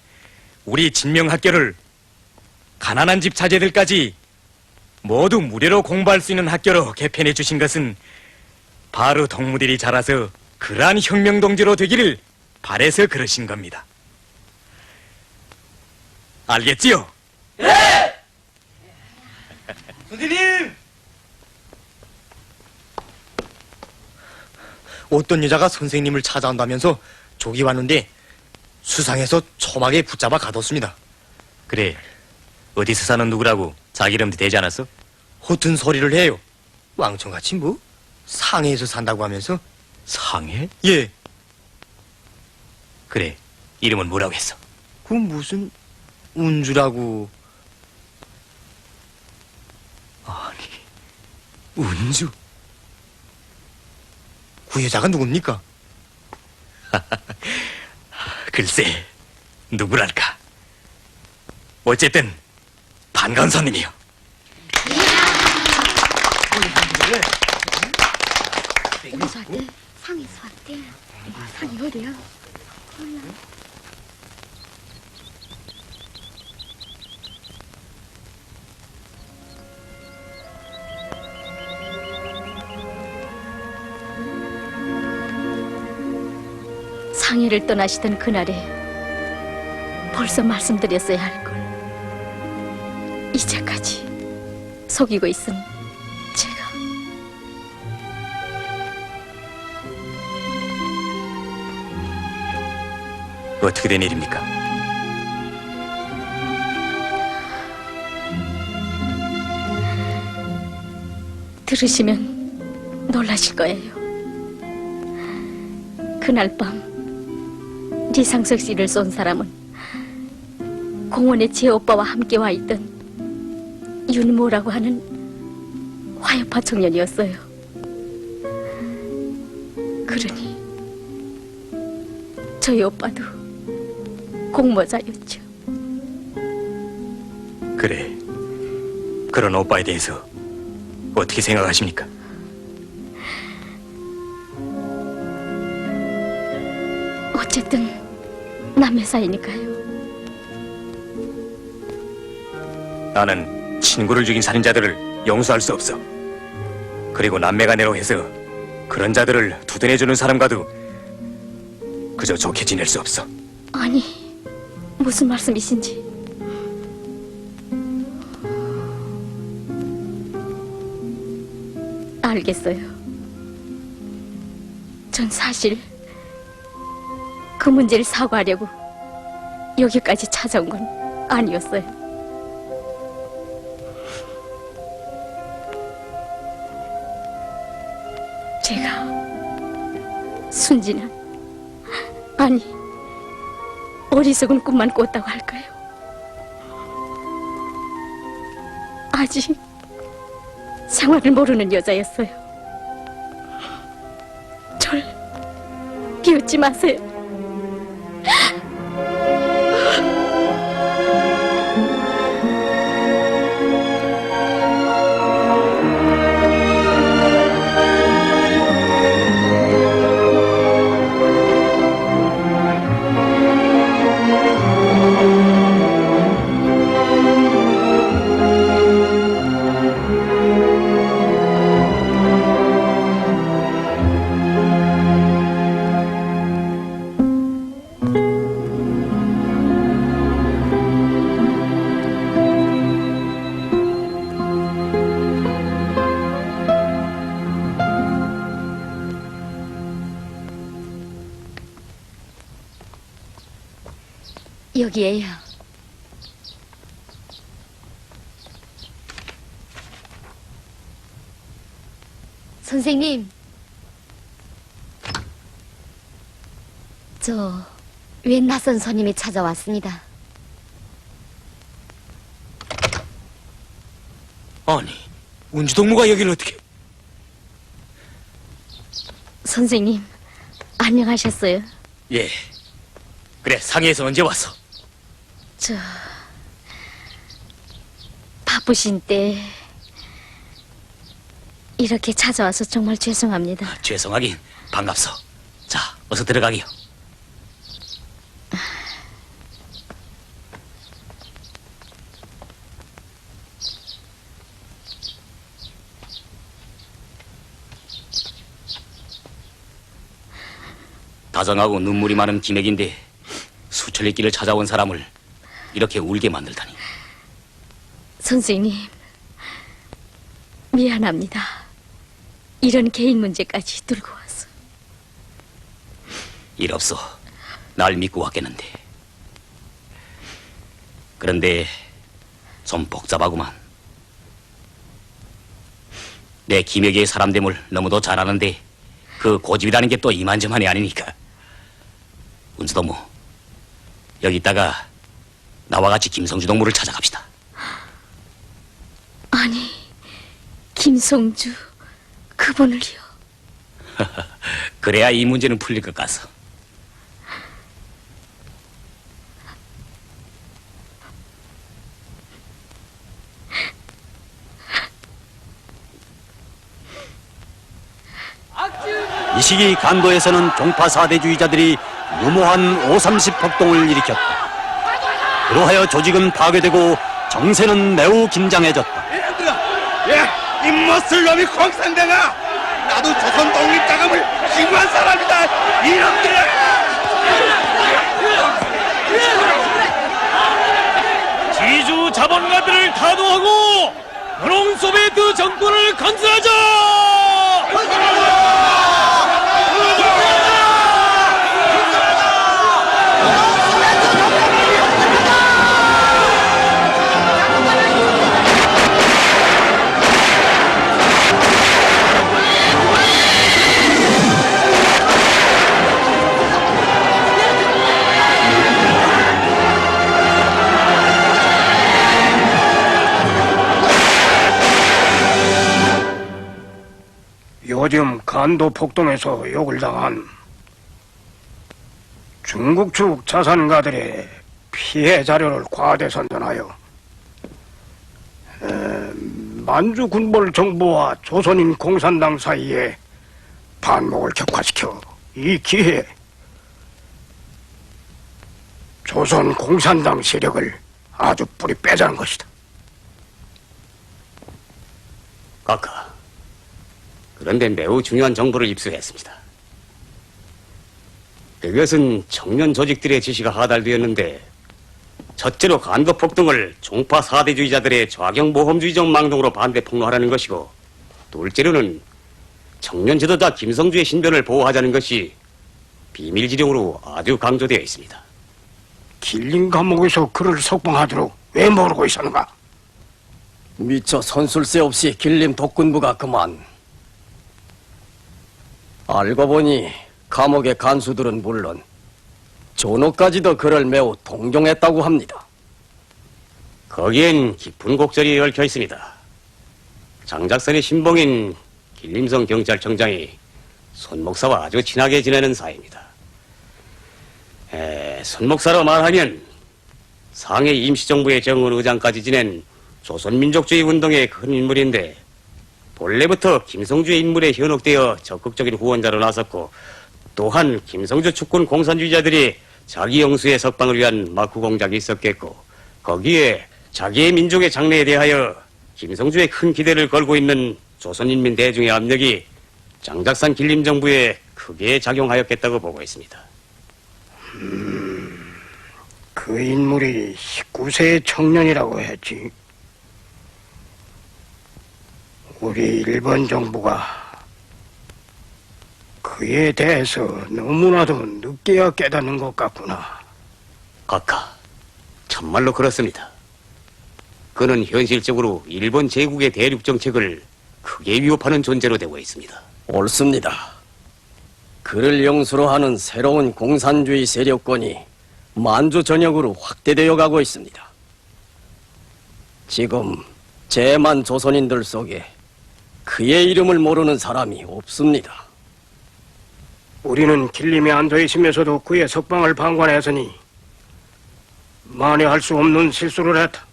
우리 진명학교를 가난한 집 자제들까지 모두 무료로 공부할 수 있는 학교로 개편해 주신 것은 바로 동무들이 자라서 그러한 혁명동지로 되기를 바래서 그러신 겁니다. 알겠지요? 선생님! 어떤 여자가 선생님을 찾아온다면서 족이 왔는데 수상해서 첨하게 붙잡아 가뒀습니다. 그래, 어디서 사는 누구라고 자기 이름도 되지 않았어? 허튼 소리를 해요. 왕청같이 뭐 상해에서 산다고 하면서. 상해? 예, 그래, 이름은 뭐라고 했어? 그 무슨 운주라고. 아니, 운주? 그 여자가 누굽니까? 글쎄, 누구랄까. 어쨌든 반가운 손님이요. 어디서 왔대? 상에서 왔대. 상이 어디야? 몰라. 상해를 떠나시던 그날에 벌써 말씀드렸어야 할 걸. 이제까지 속이고 있은 제가. 어떻게 된 일입니까? 들으시면 놀라실 거예요. 그날 밤 리상석 씨를 쏜 사람은 공원에 제 오빠와 함께 와 있던 윤모라고 하는 화요파 청년이었어요. 그러니 저희 오빠도 공모자였죠. 그래, 그런 오빠에 대해서 어떻게 생각하십니까? 어쨌든 남의 사이니까요. 나는 친구를 죽인 살인자들을 용서할 수 없어. 그리고 남매간애로 해서 그런 자들을 두둔해주는 사람과도 그저 좋게 지낼 수 없어. 아니, 무슨 말씀이신지. 알겠어요. 전 사실 그 문제를 사과하려고 여기까지 찾아온 건 아니었어요. 제가 순진한, 아니 어리석은 꿈만 꿨다고 할까요? 아직 생활을 모르는 여자였어요. 절 비웃지 마세요. 여기에요. 선생님, 저 웬 낯선 손님이 찾아왔습니다. 아니, 운주동무가 여기를 어떻게... 선생님, 안녕하셨어요? 예. 그래, 상해에서 언제 왔어? 저 바쁘신 때 이렇게 찾아와서 정말 죄송합니다. 죄송하긴 반갑소. 자, 어서 들어가기요. 다정하고 눈물이 많은 기맥인데 수천리 길을 찾아온 사람을 이렇게 울게 만들다니. 선생님, 미안합니다. 이런 개인 문제까지 들고 와서. 일 없어. 날 믿고 왔겠는데. 그런데 좀 복잡하구만. 내 김혁의 사람됨을 너무도 잘 아는데 그 고집이라는 게 또 이만저만이 아니니까. 운수동무, 여기 있다가 나와 같이 김성주 동무를 찾아갑시다. 아니, 김성주 그분을요? 그래야 이 문제는 풀릴 것 같소. 이 시기 간도에서는 종파 사대주의자들이 무모한 5.30 폭동을 일으켰다. 그로하여 조직은 파괴되고 정세는 매우 긴장해졌다. 예, 이 머슬놈이 광산대가 나도 조선 독립자금을 기부한 사람이다. 이놈들아! 지주 자본가들을 타도하고 노동 소비에트 정권을 건설하자! 요즘 간도 폭동에서 욕을 당한 중국 측 자산가들의 피해 자료를 과대 선전하여 만주 군벌 정부와 조선인 공산당 사이에 반목을 격화시켜 이 기회에 조선 공산당 세력을 아주 뿌리 빼자는 것이다. 각하, 그런데 매우 중요한 정보를 입수했습니다. 그것은 청년 조직들의 지시가 하달되었는데 첫째로 간도 폭동을 종파 사대주의자들의 좌경모험주의적 망동으로 반대 폭로하라는 것이고, 둘째로는 청년 지도자 김성주의 신변을 보호하자는 것이 비밀 지령으로 아주 강조되어 있습니다. 길림 감옥에서 그를 석방하도록 왜 모르고 있었는가? 미처 선술세 없이 길림 독군부가 그만. 알고 보니 감옥의 간수들은 물론 존호까지도 그를 매우 동경했다고 합니다. 거기엔 깊은 곡절이 얽혀 있습니다. 장작선의 신봉인 길림성 경찰청장이 손 목사와 아주 친하게 지내는 사이입니다. 손 목사로 말하면 상해 임시정부의 정원 의장까지 지낸 조선민족주의 운동의 큰 인물인데, 본래부터 김성주의 인물에 현혹되어 적극적인 후원자로 나섰고, 또한 김성주 축군 공산주의자들이 자기 영수의 석방을 위한 막후 공작이 있었겠고, 거기에 자기의 민족의 장래에 대하여 김성주의 큰 기대를 걸고 있는 조선인민 대중의 압력이 장작산 길림정부에 크게 작용하였겠다고 보고 있습니다. 그 인물이 19세 청년이라고 했지. 우리 일본 정부가 그에 대해서 너무나도 늦게야 깨닫는 것 같구나. 각하, 참말로 그렇습니다. 그는 현실적으로 일본 제국의 대륙 정책을 크게 위협하는 존재로 되고 있습니다. 옳습니다. 그를 영수로 하는 새로운 공산주의 세력권이 만주 전역으로 확대되어 가고 있습니다. 지금 제만 조선인들 속에 그의 이름을 모르는 사람이 없습니다. 우리는 길림에 앉아 있으면서도 그의 석방을 방관했으니 만회할 수 없는 실수를 했다.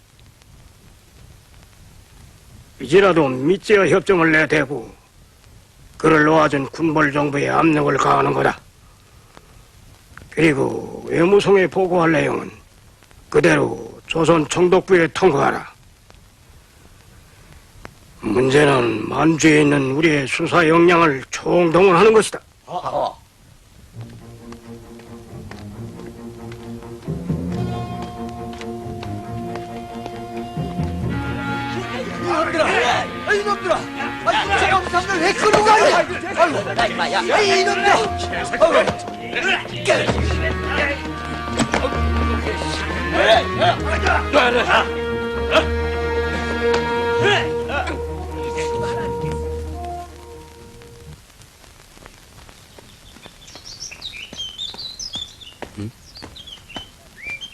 이제라도 밑지어 협정을 내대고 그를 놓아준 군벌 정부의 압력을 가하는 거다. 그리고 외무성에 보고할 내용은 그대로 조선 총독부에 통과하라. 문제는 만주에 있는 우리의 수사 역량을 총동원하는 것이다.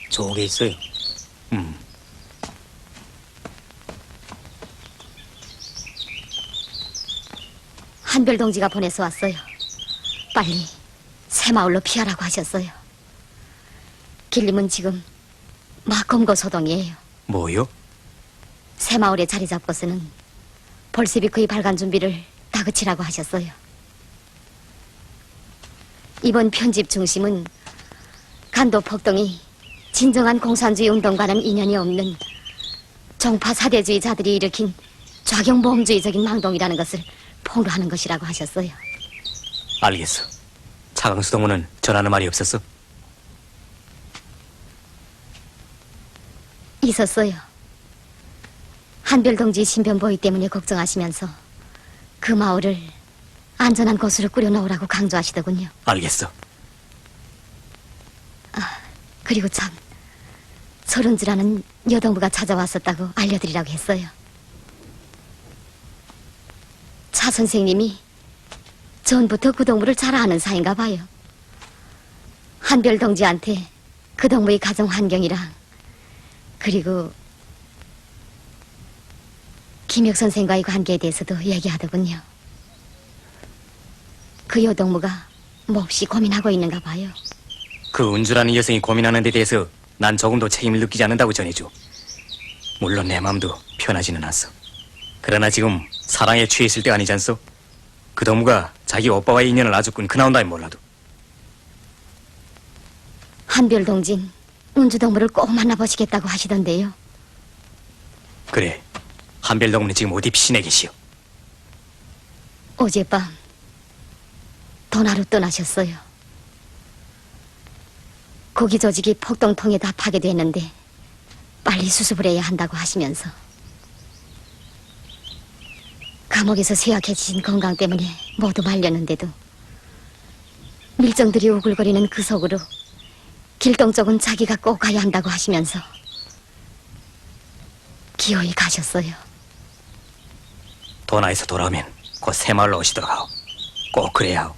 저게 있어요. 한별 동지가 보내서 왔어요. 빨리 새마을로 피하라고 하셨어요. 길림은 지금 막검거 소동이에요. 뭐요? 새마을에 자리 잡고서는 볼세비크의 발간 준비를 다그치라고 하셨어요. 이번 편집 중심은 간도 폭동이 진정한 공산주의 운동과는 인연이 없는 종파 사대주의자들이 일으킨 좌경보험주의적인 망동이라는 것을 폭로하는 것이라고 하셨어요. 알겠어. 차강수 동무는 전하는 말이 없었어? 있었어요. 한별 동지 신변보위 때문에 걱정하시면서 그 마을을 안전한 곳으로 꾸려놓으라고 강조하시더군요. 알겠어. 그리고 참 서른지라는 여동부가 찾아왔었다고 알려드리라고 했어요. 차 선생님이 전부터 그 동무를 잘 아는 사이인가 봐요. 한별 동지한테 그 동무의 가정 환경이랑 그리고 김혁 선생과의 관계에 대해서도 얘기하더군요. 그 여동무가 몹시 고민하고 있는가 봐요. 그 은주라는 여성이 고민하는 데 대해서 난 조금도 책임을 느끼지 않는다고 전해줘. 물론 내 마음도 편하지는 않소. 그러나 지금 사랑에 취해 있을 때가 아니지 않소? 그 동무가 자기 오빠와의 인연을 아주 끊고 나온다면 몰라도. 한별 동진 은주 동무를 꼭 만나보시겠다고 하시던데요. 그래, 한별 동무는 지금 어디 피신해 계시오? 어젯밤 도나로 떠나셨어요. 고기 조직이 폭동통에 다 파괴됐는데 빨리 수습을 해야 한다고 하시면서 감옥에서 쇠약해진 건강 때문에 모두 말렸는데도 밀정들이 우글거리는 그 속으로 길동 쪽은 자기가 꼭 가야 한다고 하시면서 기어이 가셨어요. 도나에서 돌아오면 곧 새마을로 오시도록 하오. 꼭 그래야 하오.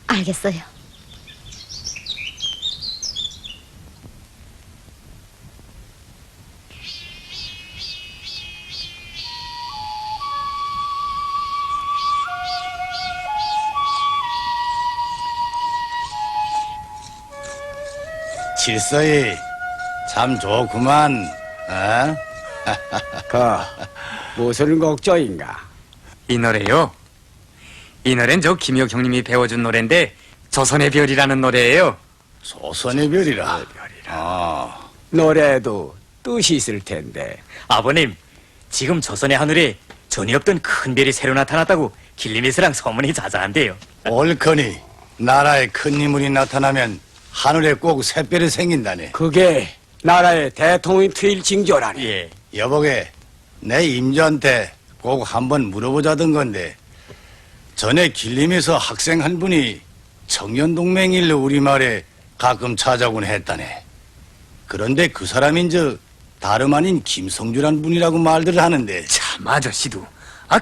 알겠어요. 질서이 참 좋구만. 어? 무슨 걱정인가? 이 노래요? 이 노래는 저 김혁 형님이 배워준 노래인데 조선의 별이라는 노래예요. 조선의 별이라. 아, 노래에도 뜻이 있을 텐데. 아버님, 지금 조선의 하늘에 전이 없던 큰 별이 새로 나타났다고 길림에서랑 소문이 자자한데요. 옳거니 나라에 큰 인물이 나타나면 하늘에 꼭 샛별이 생긴다네. 그게 나라의 대통령이 트일 징조라니. 예. 여보게, 내 임자한테 꼭 한번 물어보자던 건데 전에 길림에서 학생 한 분이 청년동맹일로 우리말에 가끔 찾아오곤 했다네. 그런데 그 사람인 다름 아닌 김성주란 분이라고 말들을 하는데 참 아저씨도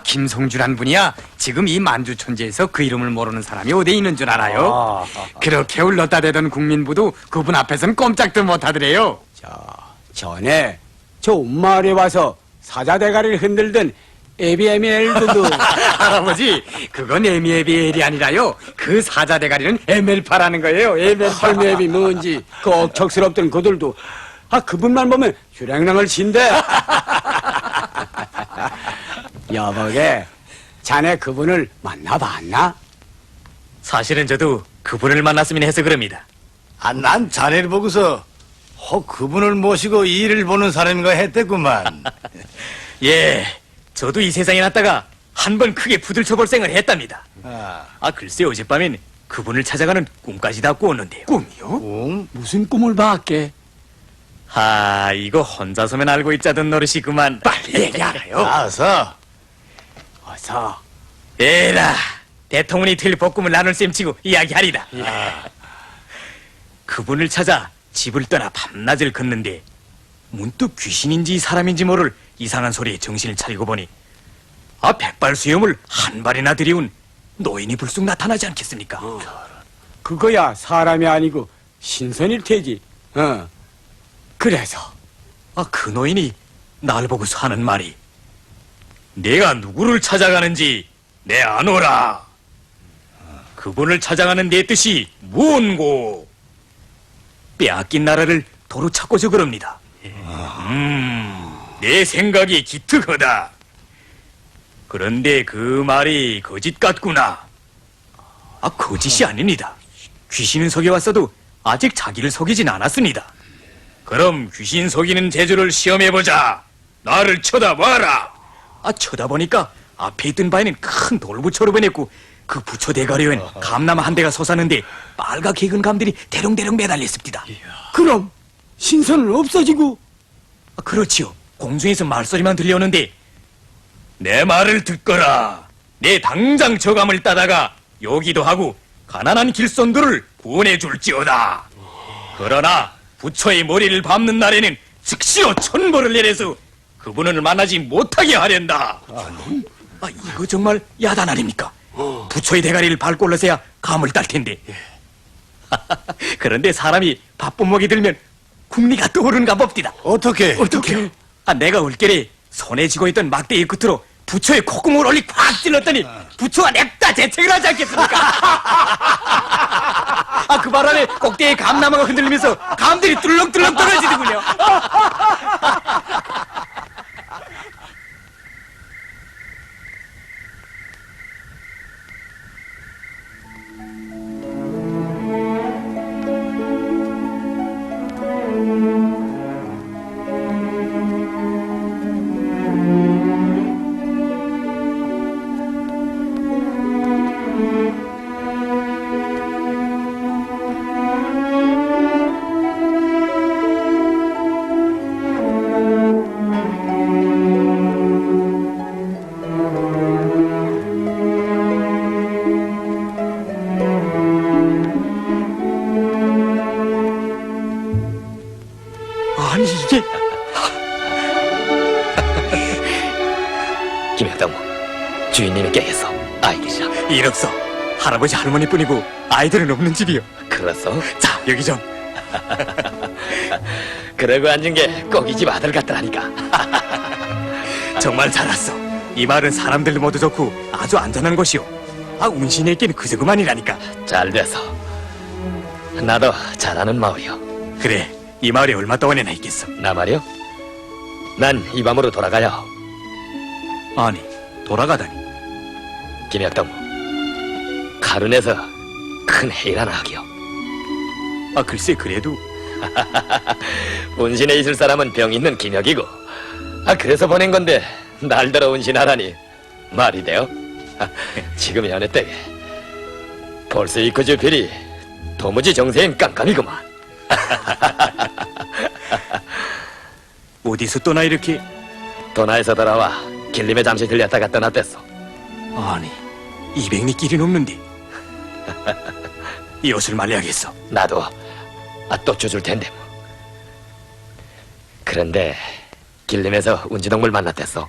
김성주란 분이야 지금 이 만주천지에서 그 이름을 모르는 사람이 어디 있는 줄 알아요? 그렇게 울렀다 대던 국민부도 그분 앞에서는 꼼짝도 못하더래요. 전에 저 마을에 와서 사자 대가리를 흔들던 에비에미엘도 할아버지 그건 에미에비엘이 아니라요 그 사자 대가리는 에멜파라는 거예요. 에멜파. 할매비 뭔지 그 억척스럽던 그들도 그분만 보면 휴랭랑을 친대. 여보게 자네 그분을 만나봤나? 사실은 저도 그분을 만났으면 해서 그럽니다. 난 자네를 보고서 그분을 모시고 이 일을 보는 사람인가 했댔구만. 예, 저도 이 세상에 났다가 한 번 크게 부들쳐볼 생각을 했답니다. 글쎄 어젯밤엔 그분을 찾아가는 꿈까지 다 꾸었는데요. 꿈이요? 무슨 꿈을 봤게? 이거 혼자서면 알고 있자던 노릇이 그만. 빨리 얘기하라요. 어서. 에라, 대통령이 틀 볶음을 나눌 셈치고 이야기하리다. 그분을 찾아 집을 떠나 밤낮을 걷는데 문득 귀신인지 사람인지 모를 이상한 소리에 정신을 차리고 보니 백발수염을 한 발이나 들이운 노인이 불쑥 나타나지 않겠습니까? 그거야 사람이 아니고 신선일 테지. 그래서 그 노인이 날 보고서 하는 말이 내가 누구를 찾아가는지 내 아노라. 그분을 찾아가는 내 뜻이 무언고? 빼앗긴 나라를 도로 찾고서 그럽니다. 내 생각이 기특하다. 그런데 그 말이 거짓 같구나. 거짓이 아닙니다. 귀신은 속여왔어도 아직 자기를 속이진 않았습니다. 그럼 귀신 속이는 재주를 시험해보자. 나를 쳐다봐라. 쳐다보니까 앞에 있던 바에는 큰 돌부처로 변했고 그 부처 대가리엔 감나무 한 대가 솟았는데 빨갛게 익은 감들이 대롱대롱 매달렸습니다. 그럼 신선은 없어지고? 그렇지요. 공중에서 말소리만 들려오는데 내 말을 듣거라. 내 당장 저 감을 따다가 여기도 하고 가난한 길손들을 구원해 줄지어다. 그러나 부처의 머리를 밟는 날에는 즉시로 천벌을 내려서 그분을 만나지 못하게 하련다. 이거 정말 야단 아닙니까? 부처의 대가리를 밟고 올라서야 감을 딸 텐데. 그런데 사람이 바쁜 목이 들면 국리가 떠오르는가 봅디다. 어떻게? 내가 올겨래 손에 쥐고 있던 막대기 끝으로 부처의 콧구멍을 올리 콱 찔렀더니 부처가 냅다 재채기를 하지 않겠습니까? 그 바람에 꼭대기에 감나무가 흔들리면서 감들이 뚫렁뚫렁 떨어지더군요. 아니 이게 김혁당무 주인님께서 아이들이랑 이력서 할아버지 할머니뿐이고 아이들은 없는 집이요. 그래서 자 여기 좀. 그러고 앉은 게 꼭 이 집 아들 같더라니까. 정말 잘 왔어. 이 마을은 사람들도 모두 좋고 아주 안전한 곳이오. 운신에 있기는 그저 그만이라니까. 잘 돼서 나도 잘하는 마을이요. 그래 이 마을에 얼마 동안이나 있겠어? 나 말이요? 난 이 밤으로 돌아가야 하오. 아니 돌아가다니. 김혁당무 가른에서 큰 회의를 하나 하기요. 글쎄 그래도 운신에 있을 사람은 병 있는 김혁이고 그래서 보낸 건데 날더러 운신하라니 말이 돼요? 지금 연애 때에 벌써 이 그저 별이 도무지 정세엔 깜깜이구만. 어디서 또나 이렇게? 도나에서 돌아와 길림에 잠시 들렸다가 떠났댔어. 아니 200리 길이 넘는데 이 옷을 말려야겠어. 나도 또 줘줄 텐데 뭐. 그런데 길림에서 운지동물 만났댔어.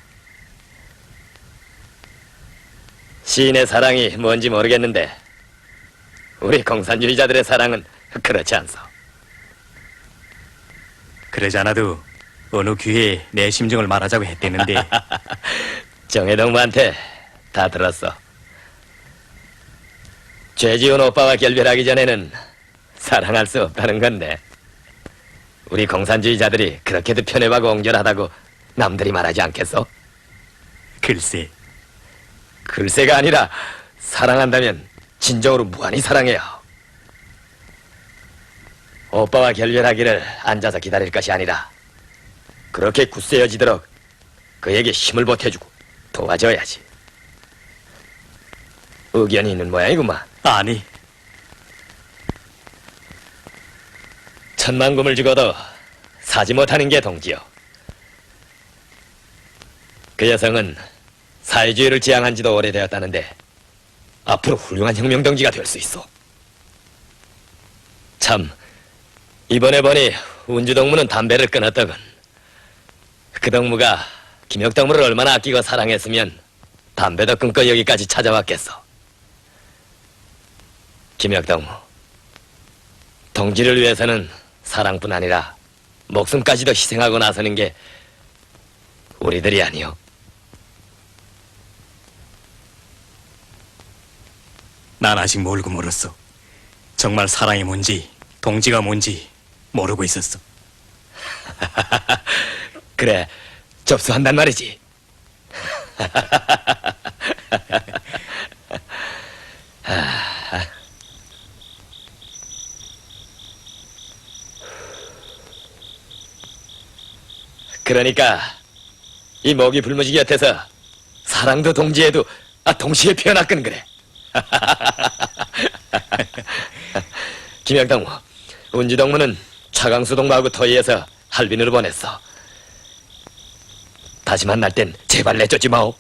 시인의 사랑이 뭔지 모르겠는데 우리 공산주의자들의 사랑은 그렇지 않소. 그러지 않아도 어느 기회에 내 심정을 말하자고 했댔는데 정해동무한테 다 들었어. 죄지은 오빠와 결별하기 전에는 사랑할 수 없다는 건데 우리 공산주의자들이 그렇게도 편협하고 옹졸하다고 남들이 말하지 않겠어? 글쎄, 글쎄가 아니라 사랑한다면 진정으로 무한히 사랑해요. 오빠와 결별하기를 앉아서 기다릴 것이 아니라 그렇게 굳세어지도록 그에게 힘을 보태주고 도와줘야지. 의견이 있는 모양이구만. 아니, 천만금을 주고도 사지 못하는 게 동지요. 그 여성은 사회주의를 지향한 지도 오래되었다는데 앞으로 훌륭한 혁명동지가 될 수 있어. 참, 이번에 보니 운주동무는 담배를 끊었더군. 그 동무가 김혁동무를 얼마나 아끼고 사랑했으면 담배도 끊고 여기까지 찾아왔겠어. 김혁동무, 동지를 위해서는 사랑뿐 아니라 목숨까지도 희생하고 나서는 게 우리들이 아니요. 난 아직 모르고 멀었어. 정말 사랑이 뭔지 동지가 뭔지 모르고 있었어. 그래, 접수한단 말이지. 그러니까 이 목이 불무지 곁에서 사랑도 동지에도 동시에 표현할건 그래. 김영동무, 운지동무는 차강수 동무하고 토의해서 할빈으로 보냈어. 다시 만날 땐 제발 내쫓지 마오.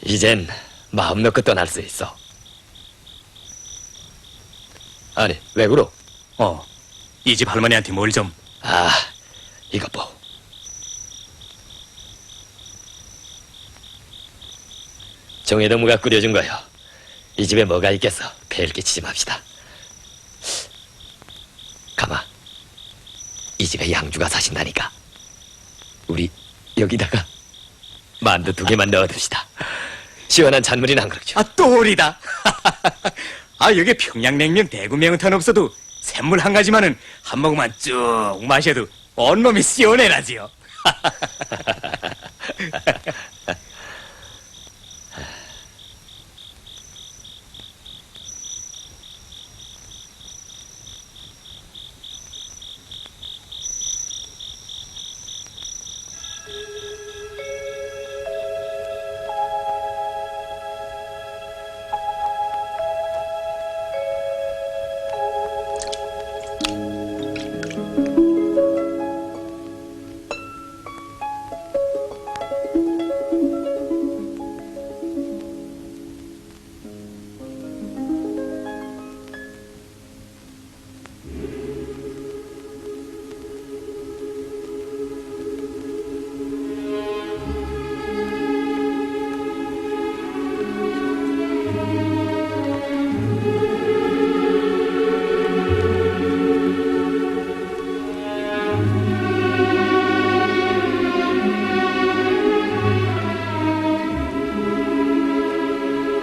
이젠 마음 놓고 떠날 수 있어. 아니, 왜 그러? 이 집 할머니한테 뭘 좀. 이것 보. 정혜동무가 끓여준 거요. 이 집에 뭐가 있겠어. 폐를 끼치지 맙시다. 가마, 이 집에 양주가 사신다니까. 우리 여기다가 만두 2개만 넣어둡시다. 시원한 잔물이나 한 그릇 줘. 또 오리다. 여기 평양냉면 대구 매운탕 없어도 샘물 한 가지만은 한 모금만 쭉 마셔도 온몸이 시원해라지요.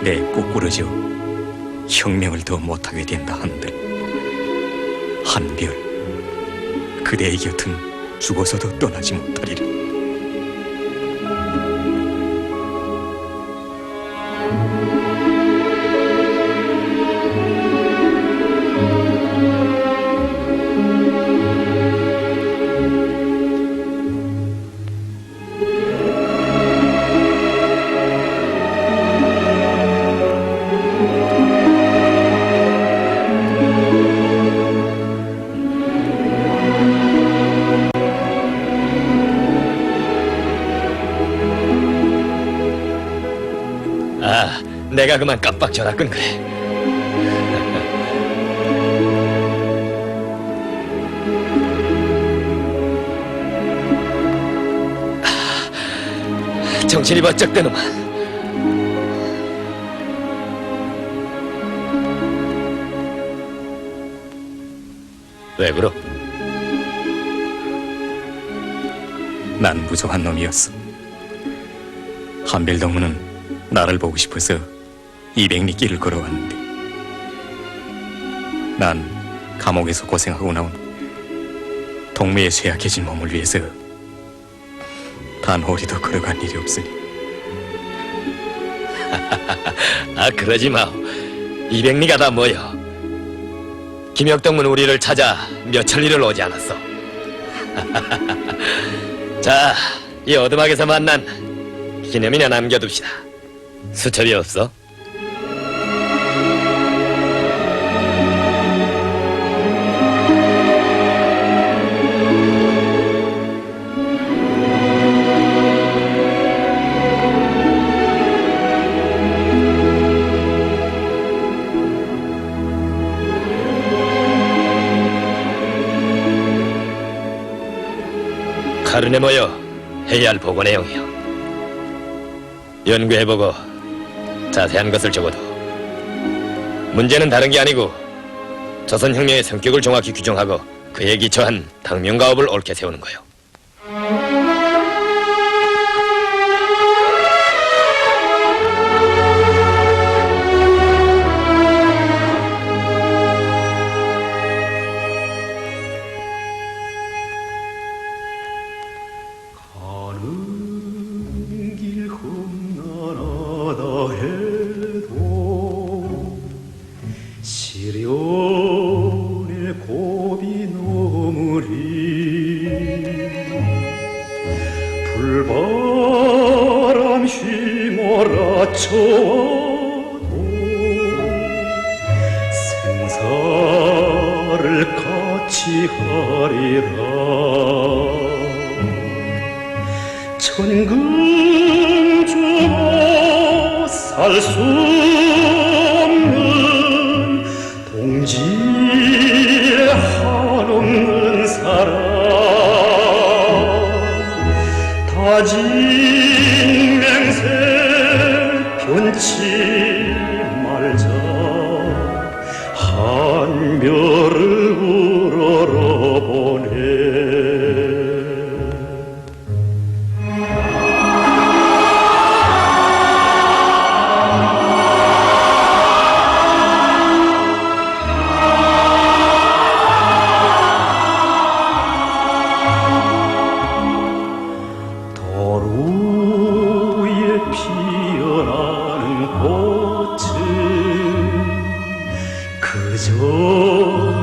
내 꼬꾸러져 혁명을 더 못하게 된다 한들 한별 그대의 곁은 죽어서도 떠나지 못하리라. 내가 그만 깜빡 전화끈 그래. 정신이 바짝 드는만. 왜 그러? 난 무성한 놈이었어. 한별동무는 나를 보고 싶어서 200리 길을 걸어왔는데 난 감옥에서 고생하고 나온 동무의 쇠약해진 몸을 위해서 단 홀이도 걸어간 일이 없으니. 아, 그러지 마. 200리가 다 뭐여? 김혁동문 우리를 찾아 몇천리를 오지 않았어. 자, 이 어둠막에서 만난 기념이나 남겨둡시다. 수첩이 없어? 카른에 모여 해야 할 보고 내용이요. 연구해보고 자세한 것을 적어도 문제는 다른 게 아니고 조선혁명의 성격을 정확히 규정하고 그에 기초한 당면가업을 옳게 세우는 거요. 시련의 고비 넘으리 불바람 휘몰아쳐도 생사를 같이 하리라 천금주고 살 수 없는 동지의 한없는 사랑 다진 맹세 변치 말자 한별을 우러러보네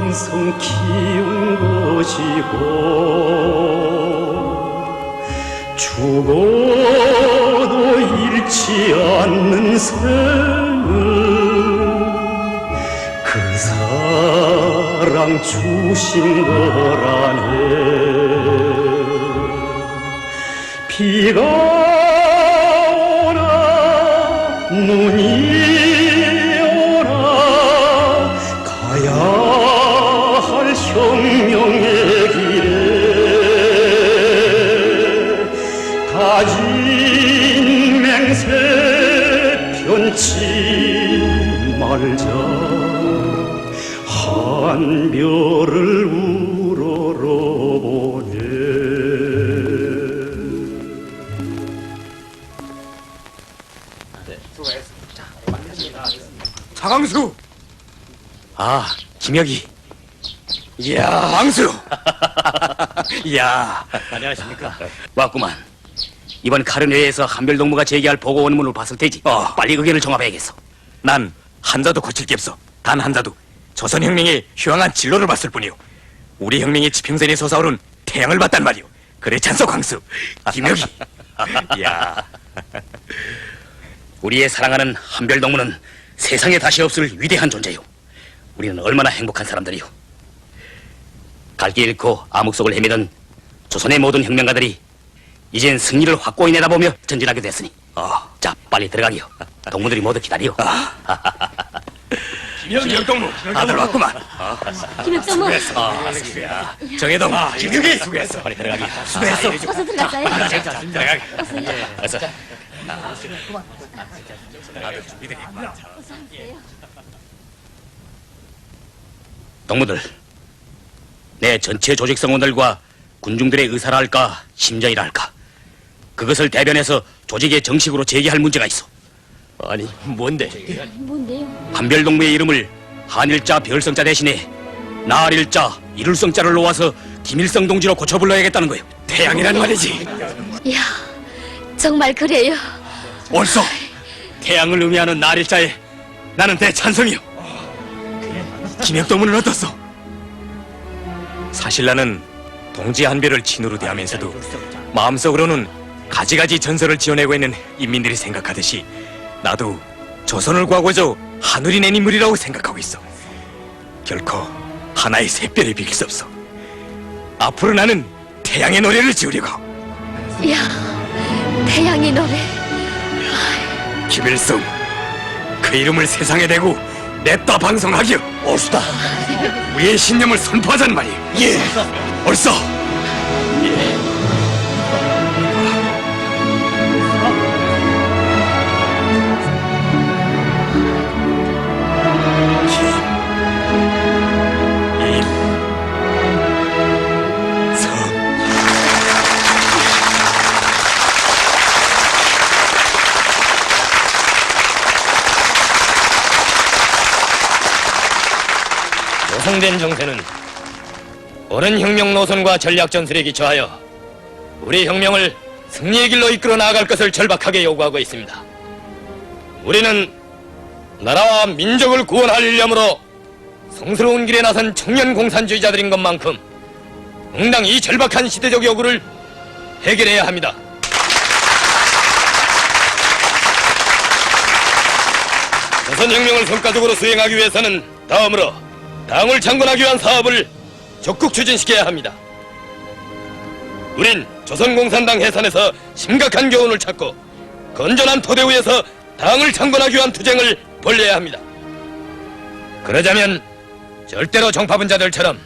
정성 키운 것이고 죽어도 잃지 않는 생을 그 사랑 주신 거라네 비가 오나 눈이 가야 할 혁명의 길에 다진 맹세 편치 말자 한별을 우러러보네 장항수! 아, 김혁이. 이야, 왕수! 이야. 안녕하십니까. 왔구만. 이번 카른회에서 한별동무가 제기할 보고 원문을 봤을 테지. 빨리 의견을 정합해야겠어. 난 한자도 고칠 게 없어. 단 한자도. 조선혁명의 휴양한 진로를 봤을 뿐이오. 우리 혁명의 지평선에 솟아오른 태양을 봤단 말이오. 그래 찬소 광수. 김혁이. 이야. 우리의 사랑하는 한별동무는 세상에 다시 없을 위대한 존재요. 우리는 얼마나 행복한 사람들이요. 갈 길 잃고 암흑 속을 헤매던 조선의 모든 혁명가들이 이젠 승리를 확고히 내다보며 전진하게 됐으니 자 빨리 들어가기요. 동무들이 모두 기다리요. 김혁동무 아들 왔구만. 김혁동무 수고했어. 정혜동 김혁이 수고했어. 빨리 들어가기요. 수고했어. 어서 들어갈까요? 들어가기. 어서. 동무들, 내 전체 조직 성원들과 군중들의 의사라 할까 심정이라 할까 그것을 대변해서 조직에 정식으로 제기할 문제가 있어. 아니, 뭔데? 뭔데요? 한별동무의 이름을 한일자 별성자 대신에 나일자 이룰성자를 놓아서 김일성 동지로 고쳐 불러야겠다는 거예요. 태양이란 말이지. 이야, 정말 그래요. 옳소. 태양을 의미하는 나일자에 나는 대찬성이요. 김혁도문은 어떻소? 사실 나는 동지 한별을 친으로 대하면서도 마음속으로는 가지가지 전설을 지어내고 있는 인민들이 생각하듯이 나도 조선을 구하고자 하늘이 낸 인물이라고 생각하고 있어. 결코 하나의 샛별이 비길 수 없어. 앞으로 나는 태양의 노래를 지으려고. 이야, 태양의 노래. 김일성, 그 이름을 세상에 대고 냅다 방송하기요. 옳수다. 우리의 신념을 선포하자는 말이에요. 예. 옳소. 조성된 정세는 옳은 혁명 노선과 전략 전술에 기초하여 우리 혁명을 승리의 길로 이끌어 나아갈 것을 절박하게 요구하고 있습니다. 우리는 나라와 민족을 구원할 일념으로 성스러운 길에 나선 청년 공산주의자들인 것만큼 응당 이 절박한 시대적 요구를 해결해야 합니다. 조선혁명을 성과적으로 수행하기 위해서는 다음으로 당을 창건하기 위한 사업을 적극 추진시켜야 합니다. 우린 조선공산당 해산에서 심각한 교훈을 찾고 건전한 토대 위에서 당을 창건하기 위한 투쟁을 벌려야 합니다. 그러자면 절대로 정파분자들처럼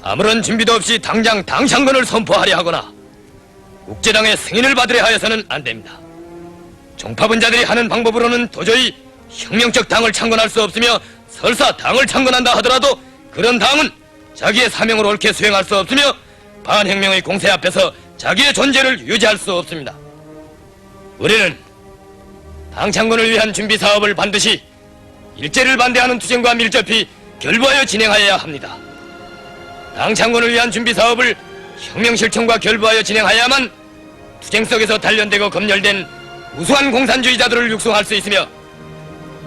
아무런 준비도 없이 당장 당 창건을 선포하려 하거나 국제당의 승인을 받으려 하여서는 안 됩니다. 정파분자들이 하는 방법으로는 도저히 혁명적 당을 창건할 수 없으며 설사 당을 창건한다 하더라도 그런 당은 자기의 사명을 옳게 수행할 수 없으며 반혁명의 공세 앞에서 자기의 존재를 유지할 수 없습니다. 우리는 당 창건을 위한 준비 사업을 반드시 일제를 반대하는 투쟁과 밀접히 결부하여 진행하여야 합니다. 당 창건을 위한 준비 사업을 혁명 실천과 결부하여 진행하여야만 투쟁 속에서 단련되고 검열된 우수한 공산주의자들을 육성할 수 있으며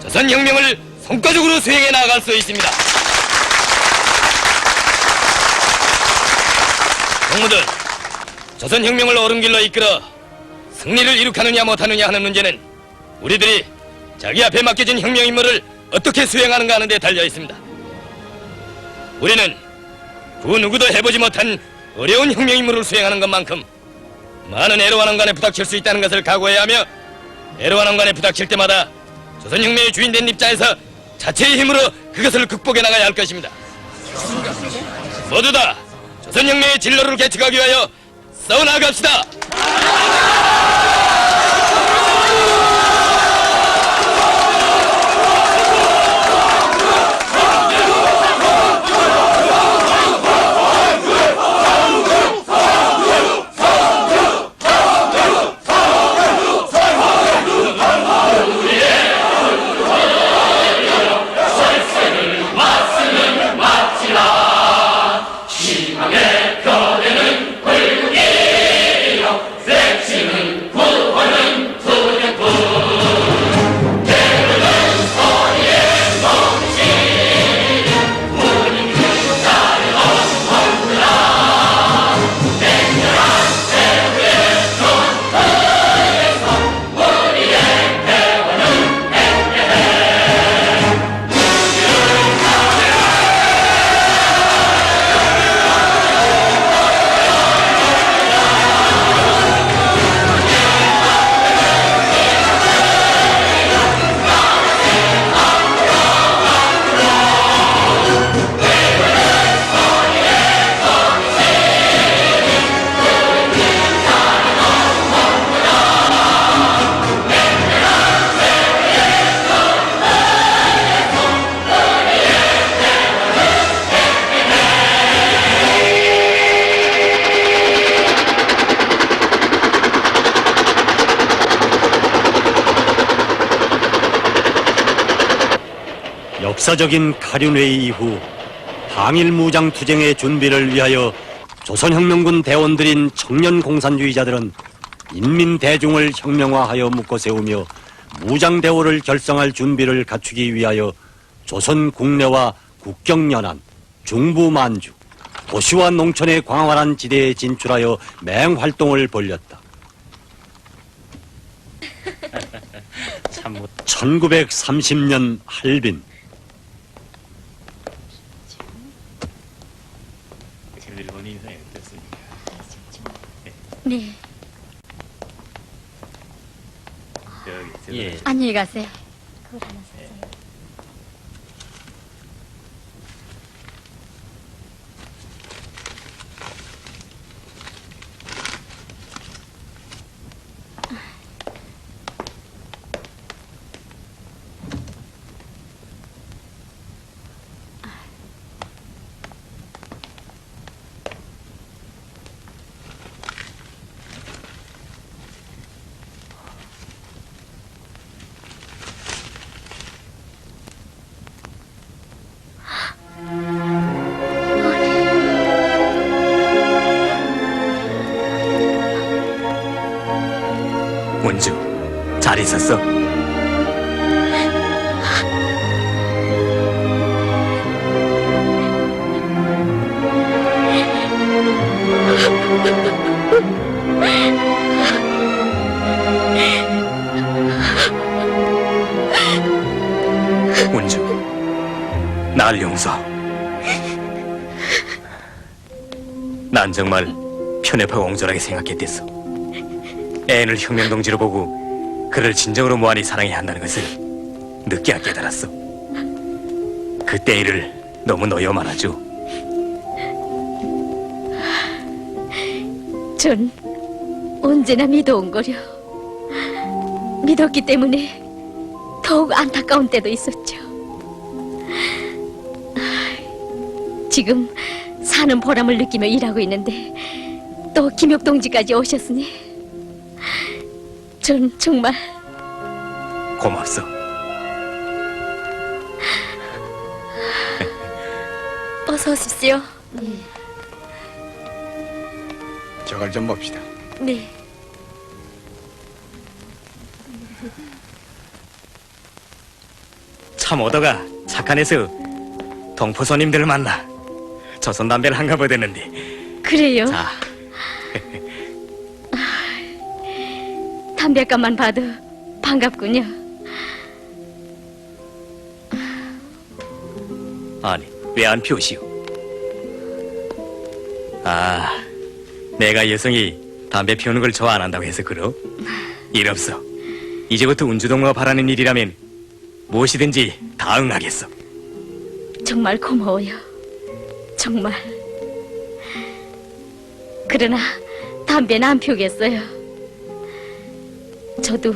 조선혁명을 성과적으로 수행해 나아갈 수 있습니다. 동무들, 조선혁명을 옳은 길로 이끌어 승리를 이룩하느냐 못하느냐 하는 문제는 우리들이 자기 앞에 맡겨진 혁명 임무를 어떻게 수행하는가 하는 데 달려 있습니다. 우리는 그 누구도 해보지 못한 어려운 혁명 임무를 수행하는 것만큼 많은 애로와 난관에 부닥칠 수 있다는 것을 각오해야 하며 애로와 난관에 부닥칠 때마다 조선혁명의 주인된 입장에서 자체의 힘으로 그것을 극복해 나가야 할 것입니다. 모두 다 조선혁명의 진로를 개척하기 위하여 싸워나갑시다. 역사적인 카륜회의 이후 항일 무장 투쟁의 준비를 위하여 조선혁명군 대원들인 청년 공산주의자들은 인민 대중을 혁명화하여 묶어 세우며 무장 대오를 결성할 준비를 갖추기 위하여 조선 국내와 국경 연안, 중부 만주, 도시와 농촌의 광활한 지대에 진출하여 맹활동을 벌였다. 1930년 할빈. 네. 안녕히 가세요. 문주, 잘 있었어? 문주, 날 용서하오. 난 정말 편협하고 옹졸하게 생각했댔어. 애인을 혁명동지로 보고 그를 진정으로 무한히 사랑해야 한다는 것을 늦게야 깨달았어. 그때 일을 너무 너여만 하죠. 전 언제나 믿어온 거려. 믿었기 때문에 더욱 안타까운 때도 있었죠. 지금 사는 보람을 느끼며 일하고 있는데 또 김혁 동지까지 오셨으니 전 정말 고맙소. 어서 오십시오. 저걸 좀 봅시다. 네. 참 오더가 착한 애서 동포 손님들을 만나 조선 담배를 한가 보대는데. 그래요. 자, 담배값만 봐도 반갑군요. 아니 왜 안 피우시오? 아, 내가 여성이 담배 피우는 걸 좋아 안 한다고 해서 그러? 일 없어. 이제부터 운주동무가 바라는 일이라면 무엇이든지 다 응하겠어. 정말 고마워요. 정말. 그러나 담배는 안 피우겠어요. 저도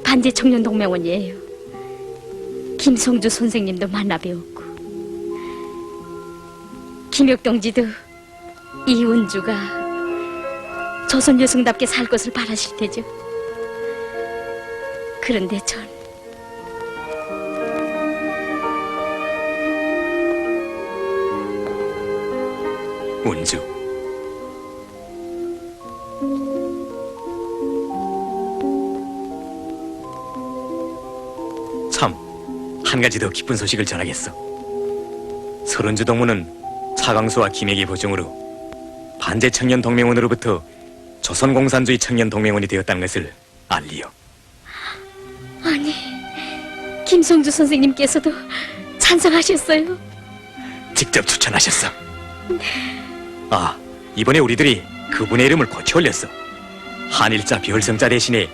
반제 청년 동명원이에요. 김성주 선생님도 만나 배웠고 김혁 동지도 이운주가 조선 여성답게 살 것을 바라실 테죠. 그런데 전 운주, 참, 한 가지 더 기쁜 소식을 전하겠어. 서른주 동무는 차광수와 김혁의 보증으로 반제 청년 동맹원으로부터 조선공산주의 청년 동맹원이 되었다는 것을 알리요. 아니, 김성주 선생님께서도 찬성하셨어요? 직접 추천하셨어. 아, 이번에 우리들이 그분의 이름을 고쳐 올렸어. 한일자 비월성자 대신에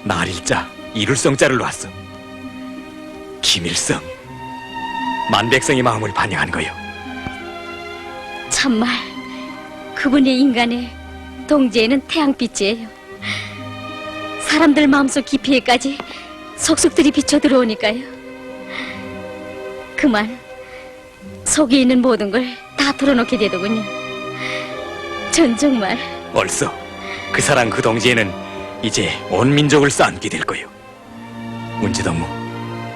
날일자 이룰성자를 놓았어. 김일성, 만백성의 마음을 반영한 거요. 참말, 그분의 인간의 동지에는 태양빛이에요. 사람들 마음속 깊이에까지 속속들이 비쳐 들어오니까요. 그만 속에 있는 모든 걸 다 털어놓게 되더군요. 전 정말 옳소. 그 사랑 그 동지에는 이제 온 민족을 쌓게 될 거요. 운주동무,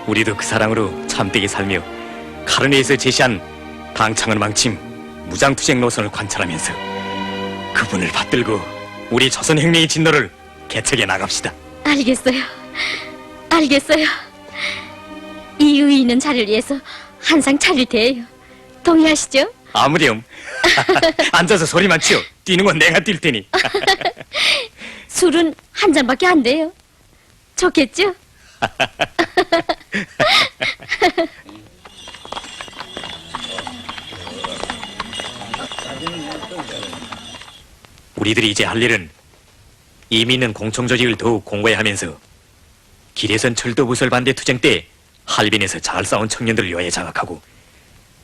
우리도 그 사랑으로 참되게 살며 카르네에서 제시한 당창을 망침 무장투쟁 노선을 관찰하면서 그분을 받들고 우리 조선혁명의 진로를 개척해 나갑시다. 알겠어요. 알겠어요. 이 의의 있는 자를 위해서 항상 차릴 테예요. 동의하시죠? 아무렴. 앉아서 소리만 치워. 뛰는 건 내가 뛸 테니. 술은 한 잔밖에 안 돼요. 좋겠죠? 우리들이 이제 할 일은 이미 있는 공청조직을 더욱 공고히 하면서 기래선 철도부설 반대 투쟁 때 할빈에서 잘 싸운 청년들을 위하여 장악하고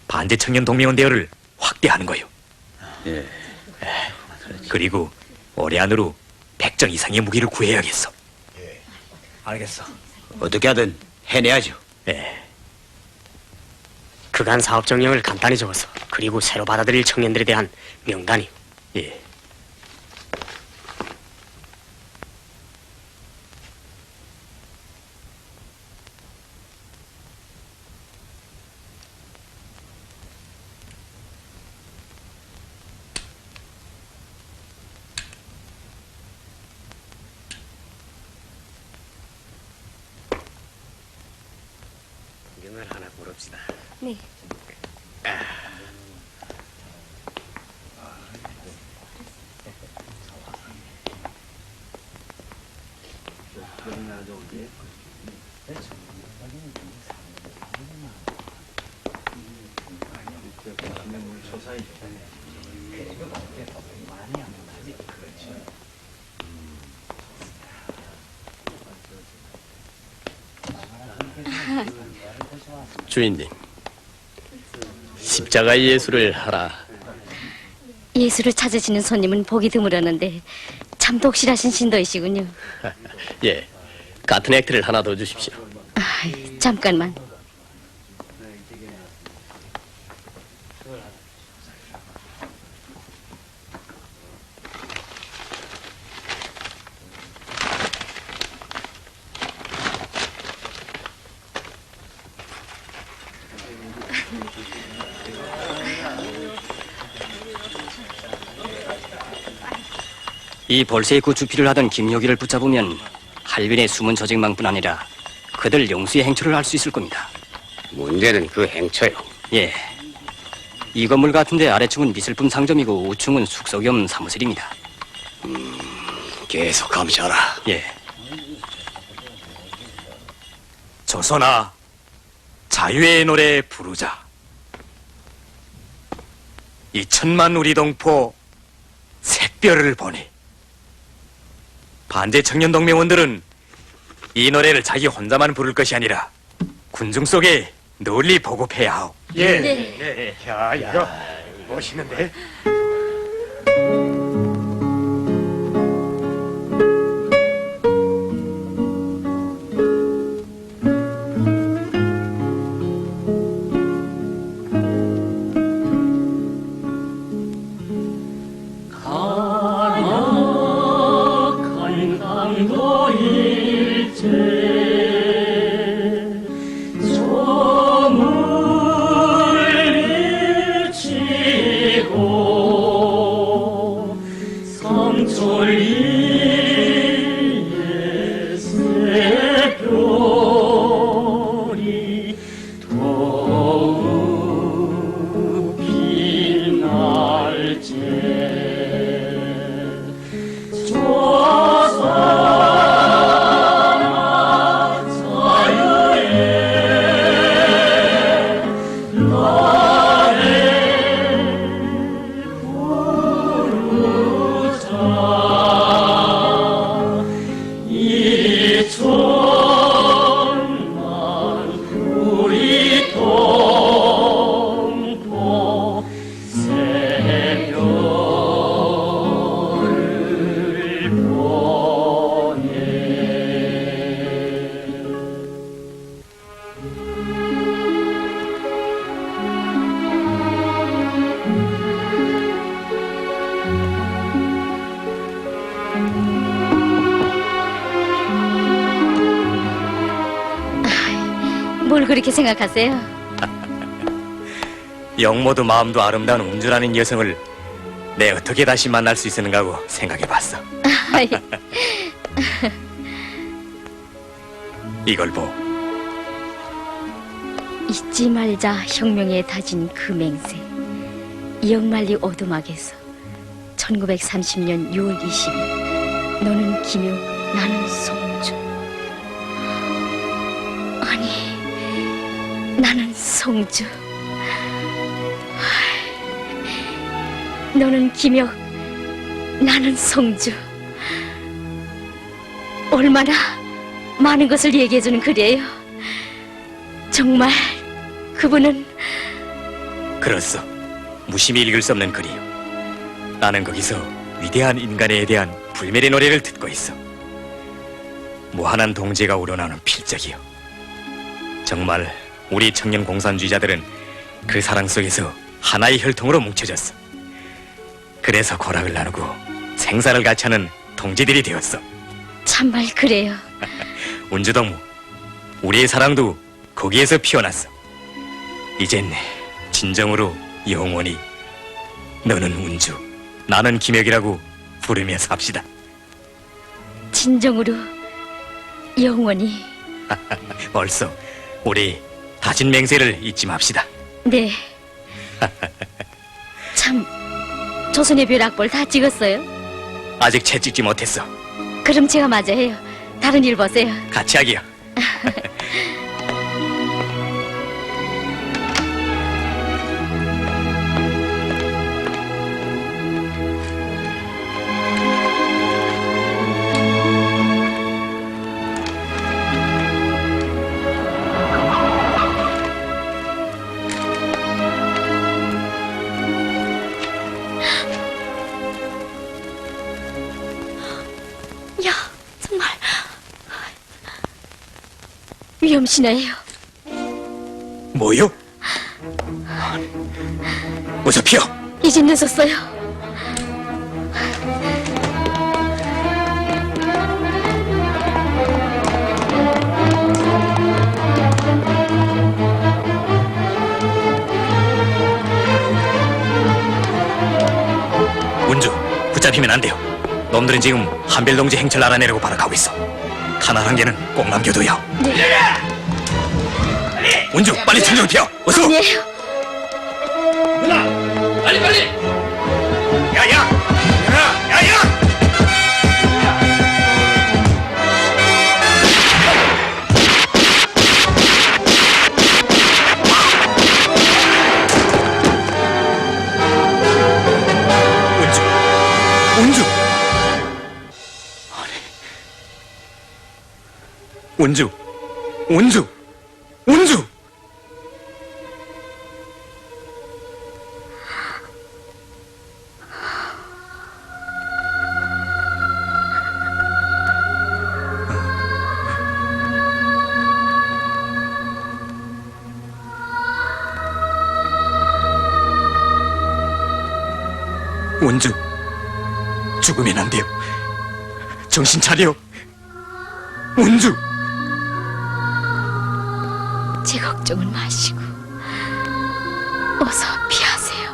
반대 청년 동맹원 대열을 확대하는 거요. 그리고 올해 안으로 100정 이상의 무기를 구해야겠어. 알겠어. 어떻게 하든 해내야죠. 그간 사업 정령을 간단히 적어서 그리고 새로 받아들일 청년들에 대한 명단이요. 예. 구경을 하나 고릅시다. 네. 주인님, 십자가 예수를 하라. 예수를 찾으시는 손님은 보기 드물었는데 참 독실하신 신도이시군요. 예, 같은 액트를 하나 더 주십시오. 잠깐만. 이 벌새의 구주필을 하던 김여기를 붙잡으면 할빈의 숨은 조직망뿐 아니라 그들 용수의 행처를 알 수 있을 겁니다. 문제는 그 행처요. 예, 이 건물 같은데 아래층은 미술품 상점이고 우층은 숙소 겸 사무실입니다. 계속 감시하라. 예, 조선아, 자유의 노래 부르자. 2천만 우리 동포 색별을 보내. 반대 청년 동맹원들은 이 노래를 자기 혼자만 부를 것이 아니라 군중 속에 널리 보급해야 하오. 야, 이거 멋있는데? 뭘 그렇게 생각하세요? 영모도 마음도 아름다운 운주라는 여성을 내 어떻게 다시 만날 수 있었는가 하고 생각해봤어. 이걸 보. 잊지 말자 혁명에 다진 그 맹세. 이억만리 오두막에서 1930년 6월 20일. 너는 김효, 나는 송주. 아니, 나는 송주. 너는 김효, 나는 송주. 얼마나 많은 것을 얘기해주는 글이에요. 정말 그분은 그렇소. 무심히 읽을 수 없는 글이요. 나는 거기서 위대한 인간에 대한 불멸의 노래를 듣고 있어. 무한한 동지가 우러나오는 필적이요. 정말 우리 청년 공산주의자들은 그 사랑 속에서 하나의 혈통으로 뭉쳐졌어. 그래서 고락을 나누고 생사를 같이 하는 동지들이 되었어. 참말 그래요. 운주동무, 우리의 사랑도 거기에서 피어났어. 이젠 진정으로 영원히 너는 운주, 나는 김혁이라고 부르며 삽시다. 진정으로 영원히. 벌써 우리 다진 맹세를 잊지 맙시다. 네. 참, 조선의 벼락볼 다 찍었어요? 아직 채 찍지 못했어. 그럼 제가 마저 해요. 다른 일 보세요. 같이 하기요. 야, 정말 위험시네요. 뭐요? 어서 피어. 이젠 늦었어요. 운주, 붙잡히면 안 돼요. 놈들은 지금 한별동지 행철 알아내려고 발악하고 있어. 카날 한 개는 꼭 남겨둬요. 네. 운주, 빨리 천정을 피워. 어서. 아니에요. 누나, 빨리 빨리. 야야, 야야. 운주, 운주, 운주. 운주, 죽으면 안 돼요. 정신 차려. 운주. 제 걱정은 마시고 어서 피하세요.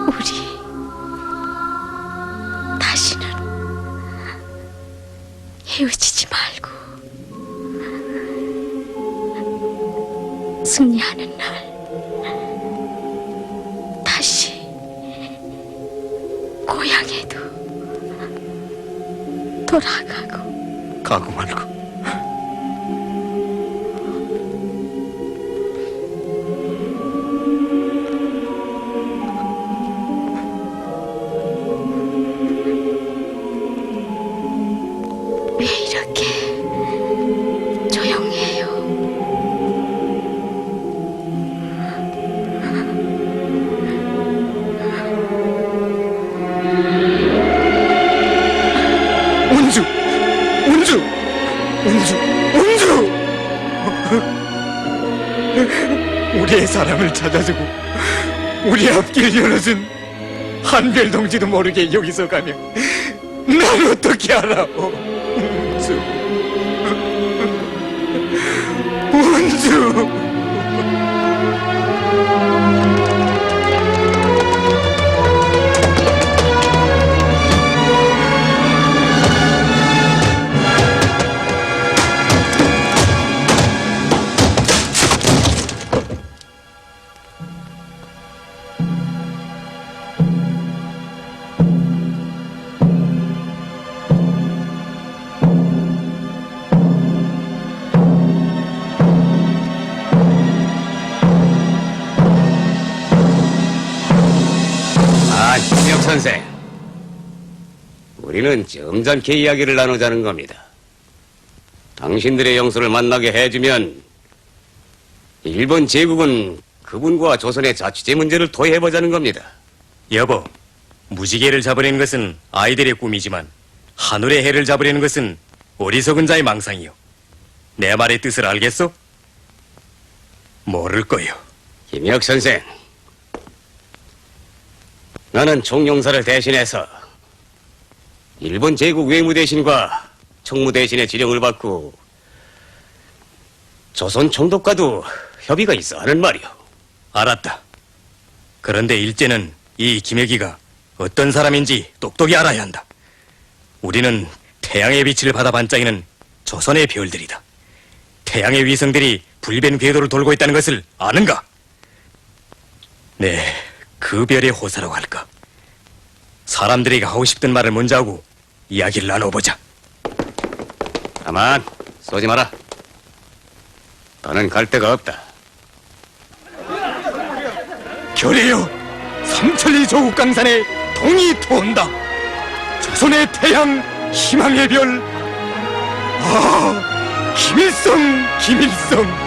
우리 다시는 헤어지지 말고 승리하는 날 다시 고향에도 돌아가고. 가고 말고. 왜 이렇게 조용해요? 운주, 운주, 운주, 운주. 우리의 사랑을 찾아주고 우리 앞길 열어준 한별동지도 모르게 여기서 가면 난 어떻게 알아? 운주. 운주! 김혁 선생, 우리는 점잖게 이야기를 나누자는 겁니다. 당신들의 영수를 만나게 해주면 일본 제국은 그분과 조선의 자치제 문제를 토의해보자는 겁니다. 여보, 무지개를 잡으려는 것은 아이들의 꿈이지만 하늘의 해를 잡으려는 것은 어리석은 자의 망상이요. 내 말의 뜻을 알겠소? 모를 거요. 김혁 선생, 나는 총용사를 대신해서 일본 제국 외무대신과 총무대신의 지령을 받고 조선 총독과도 협의가 있어 하는 말이오. 알았다. 그런데 일제는 이 김혁이가 어떤 사람인지 똑똑히 알아야 한다. 우리는 태양의 빛을 받아 반짝이는 조선의 별들이다. 태양의 위성들이 불변 궤도를 돌고 있다는 것을 아는가? 네, 그 별의 호사라고 할까? 사람들에게 하고 싶던 말을 먼저 하고 이야기를 나눠보자. 가만, 쏘지 마라. 나는 갈 데가 없다. 결의여, 삼천리 조국 강산에 동이 토온다. 조선의 태양, 희망의 별. 아, 김일성, 김일성.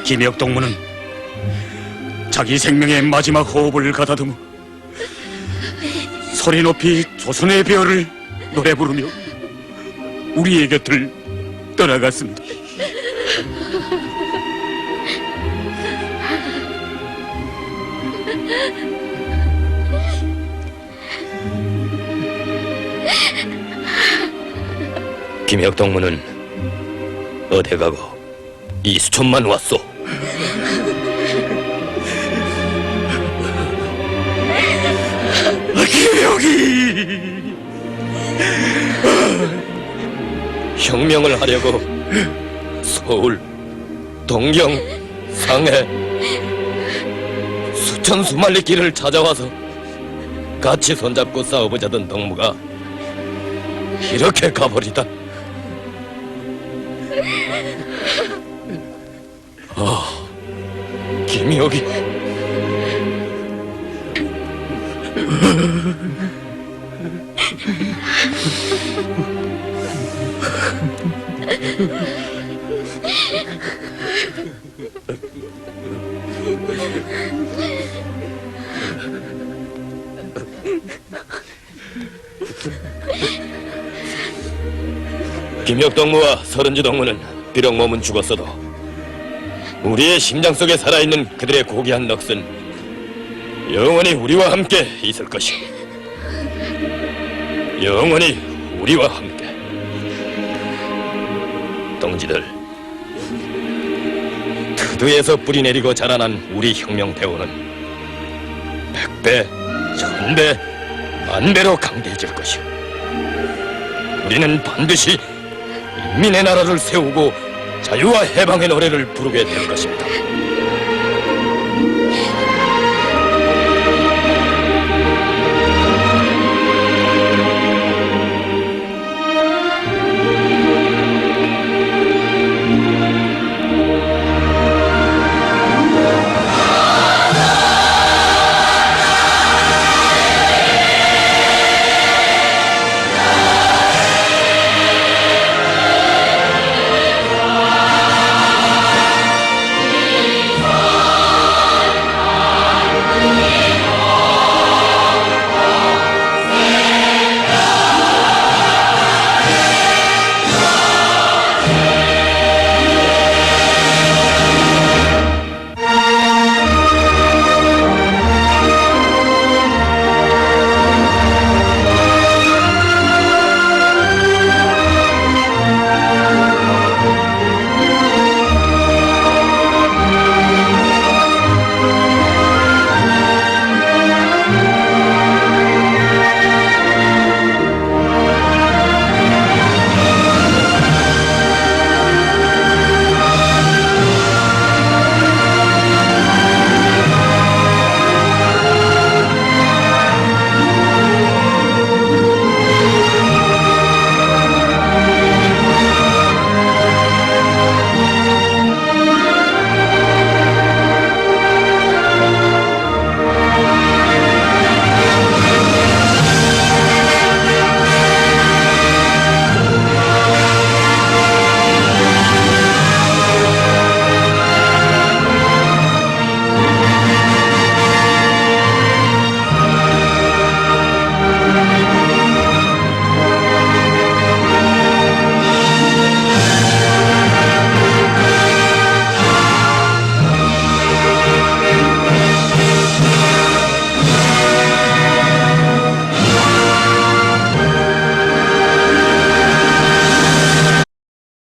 김혁 동무는 자기 생명의 마지막 호흡을 가다듬어 소리 높이 조선의 별을 노래 부르며 우리의 곁을 떠나갔습니다. 김혁 동무는 어디 가고 이 수천만 왔소? 김혁이 혁명을 하려고 서울, 동경, 상해 수천 수만리 길을 찾아와서 같이 손잡고 싸워보자던 동무가 이렇게 가버리다. 김혁이 김혁 동무와 서른주 동무는 비록 몸은 죽었어도 우리의 심장 속에 살아있는 그들의 고귀한 넋은 영원히 우리와 함께 있을 것이오. 영원히 우리와 함께. 동지들, 트두에서 뿌리 내리고 자라난 우리 혁명 대우는 100배, 1000배, 10,000배로 강대해질 것이오. 우리는 반드시 인민의 나라를 세우고 자유와 해방의 노래를 부르게 될 것입니다.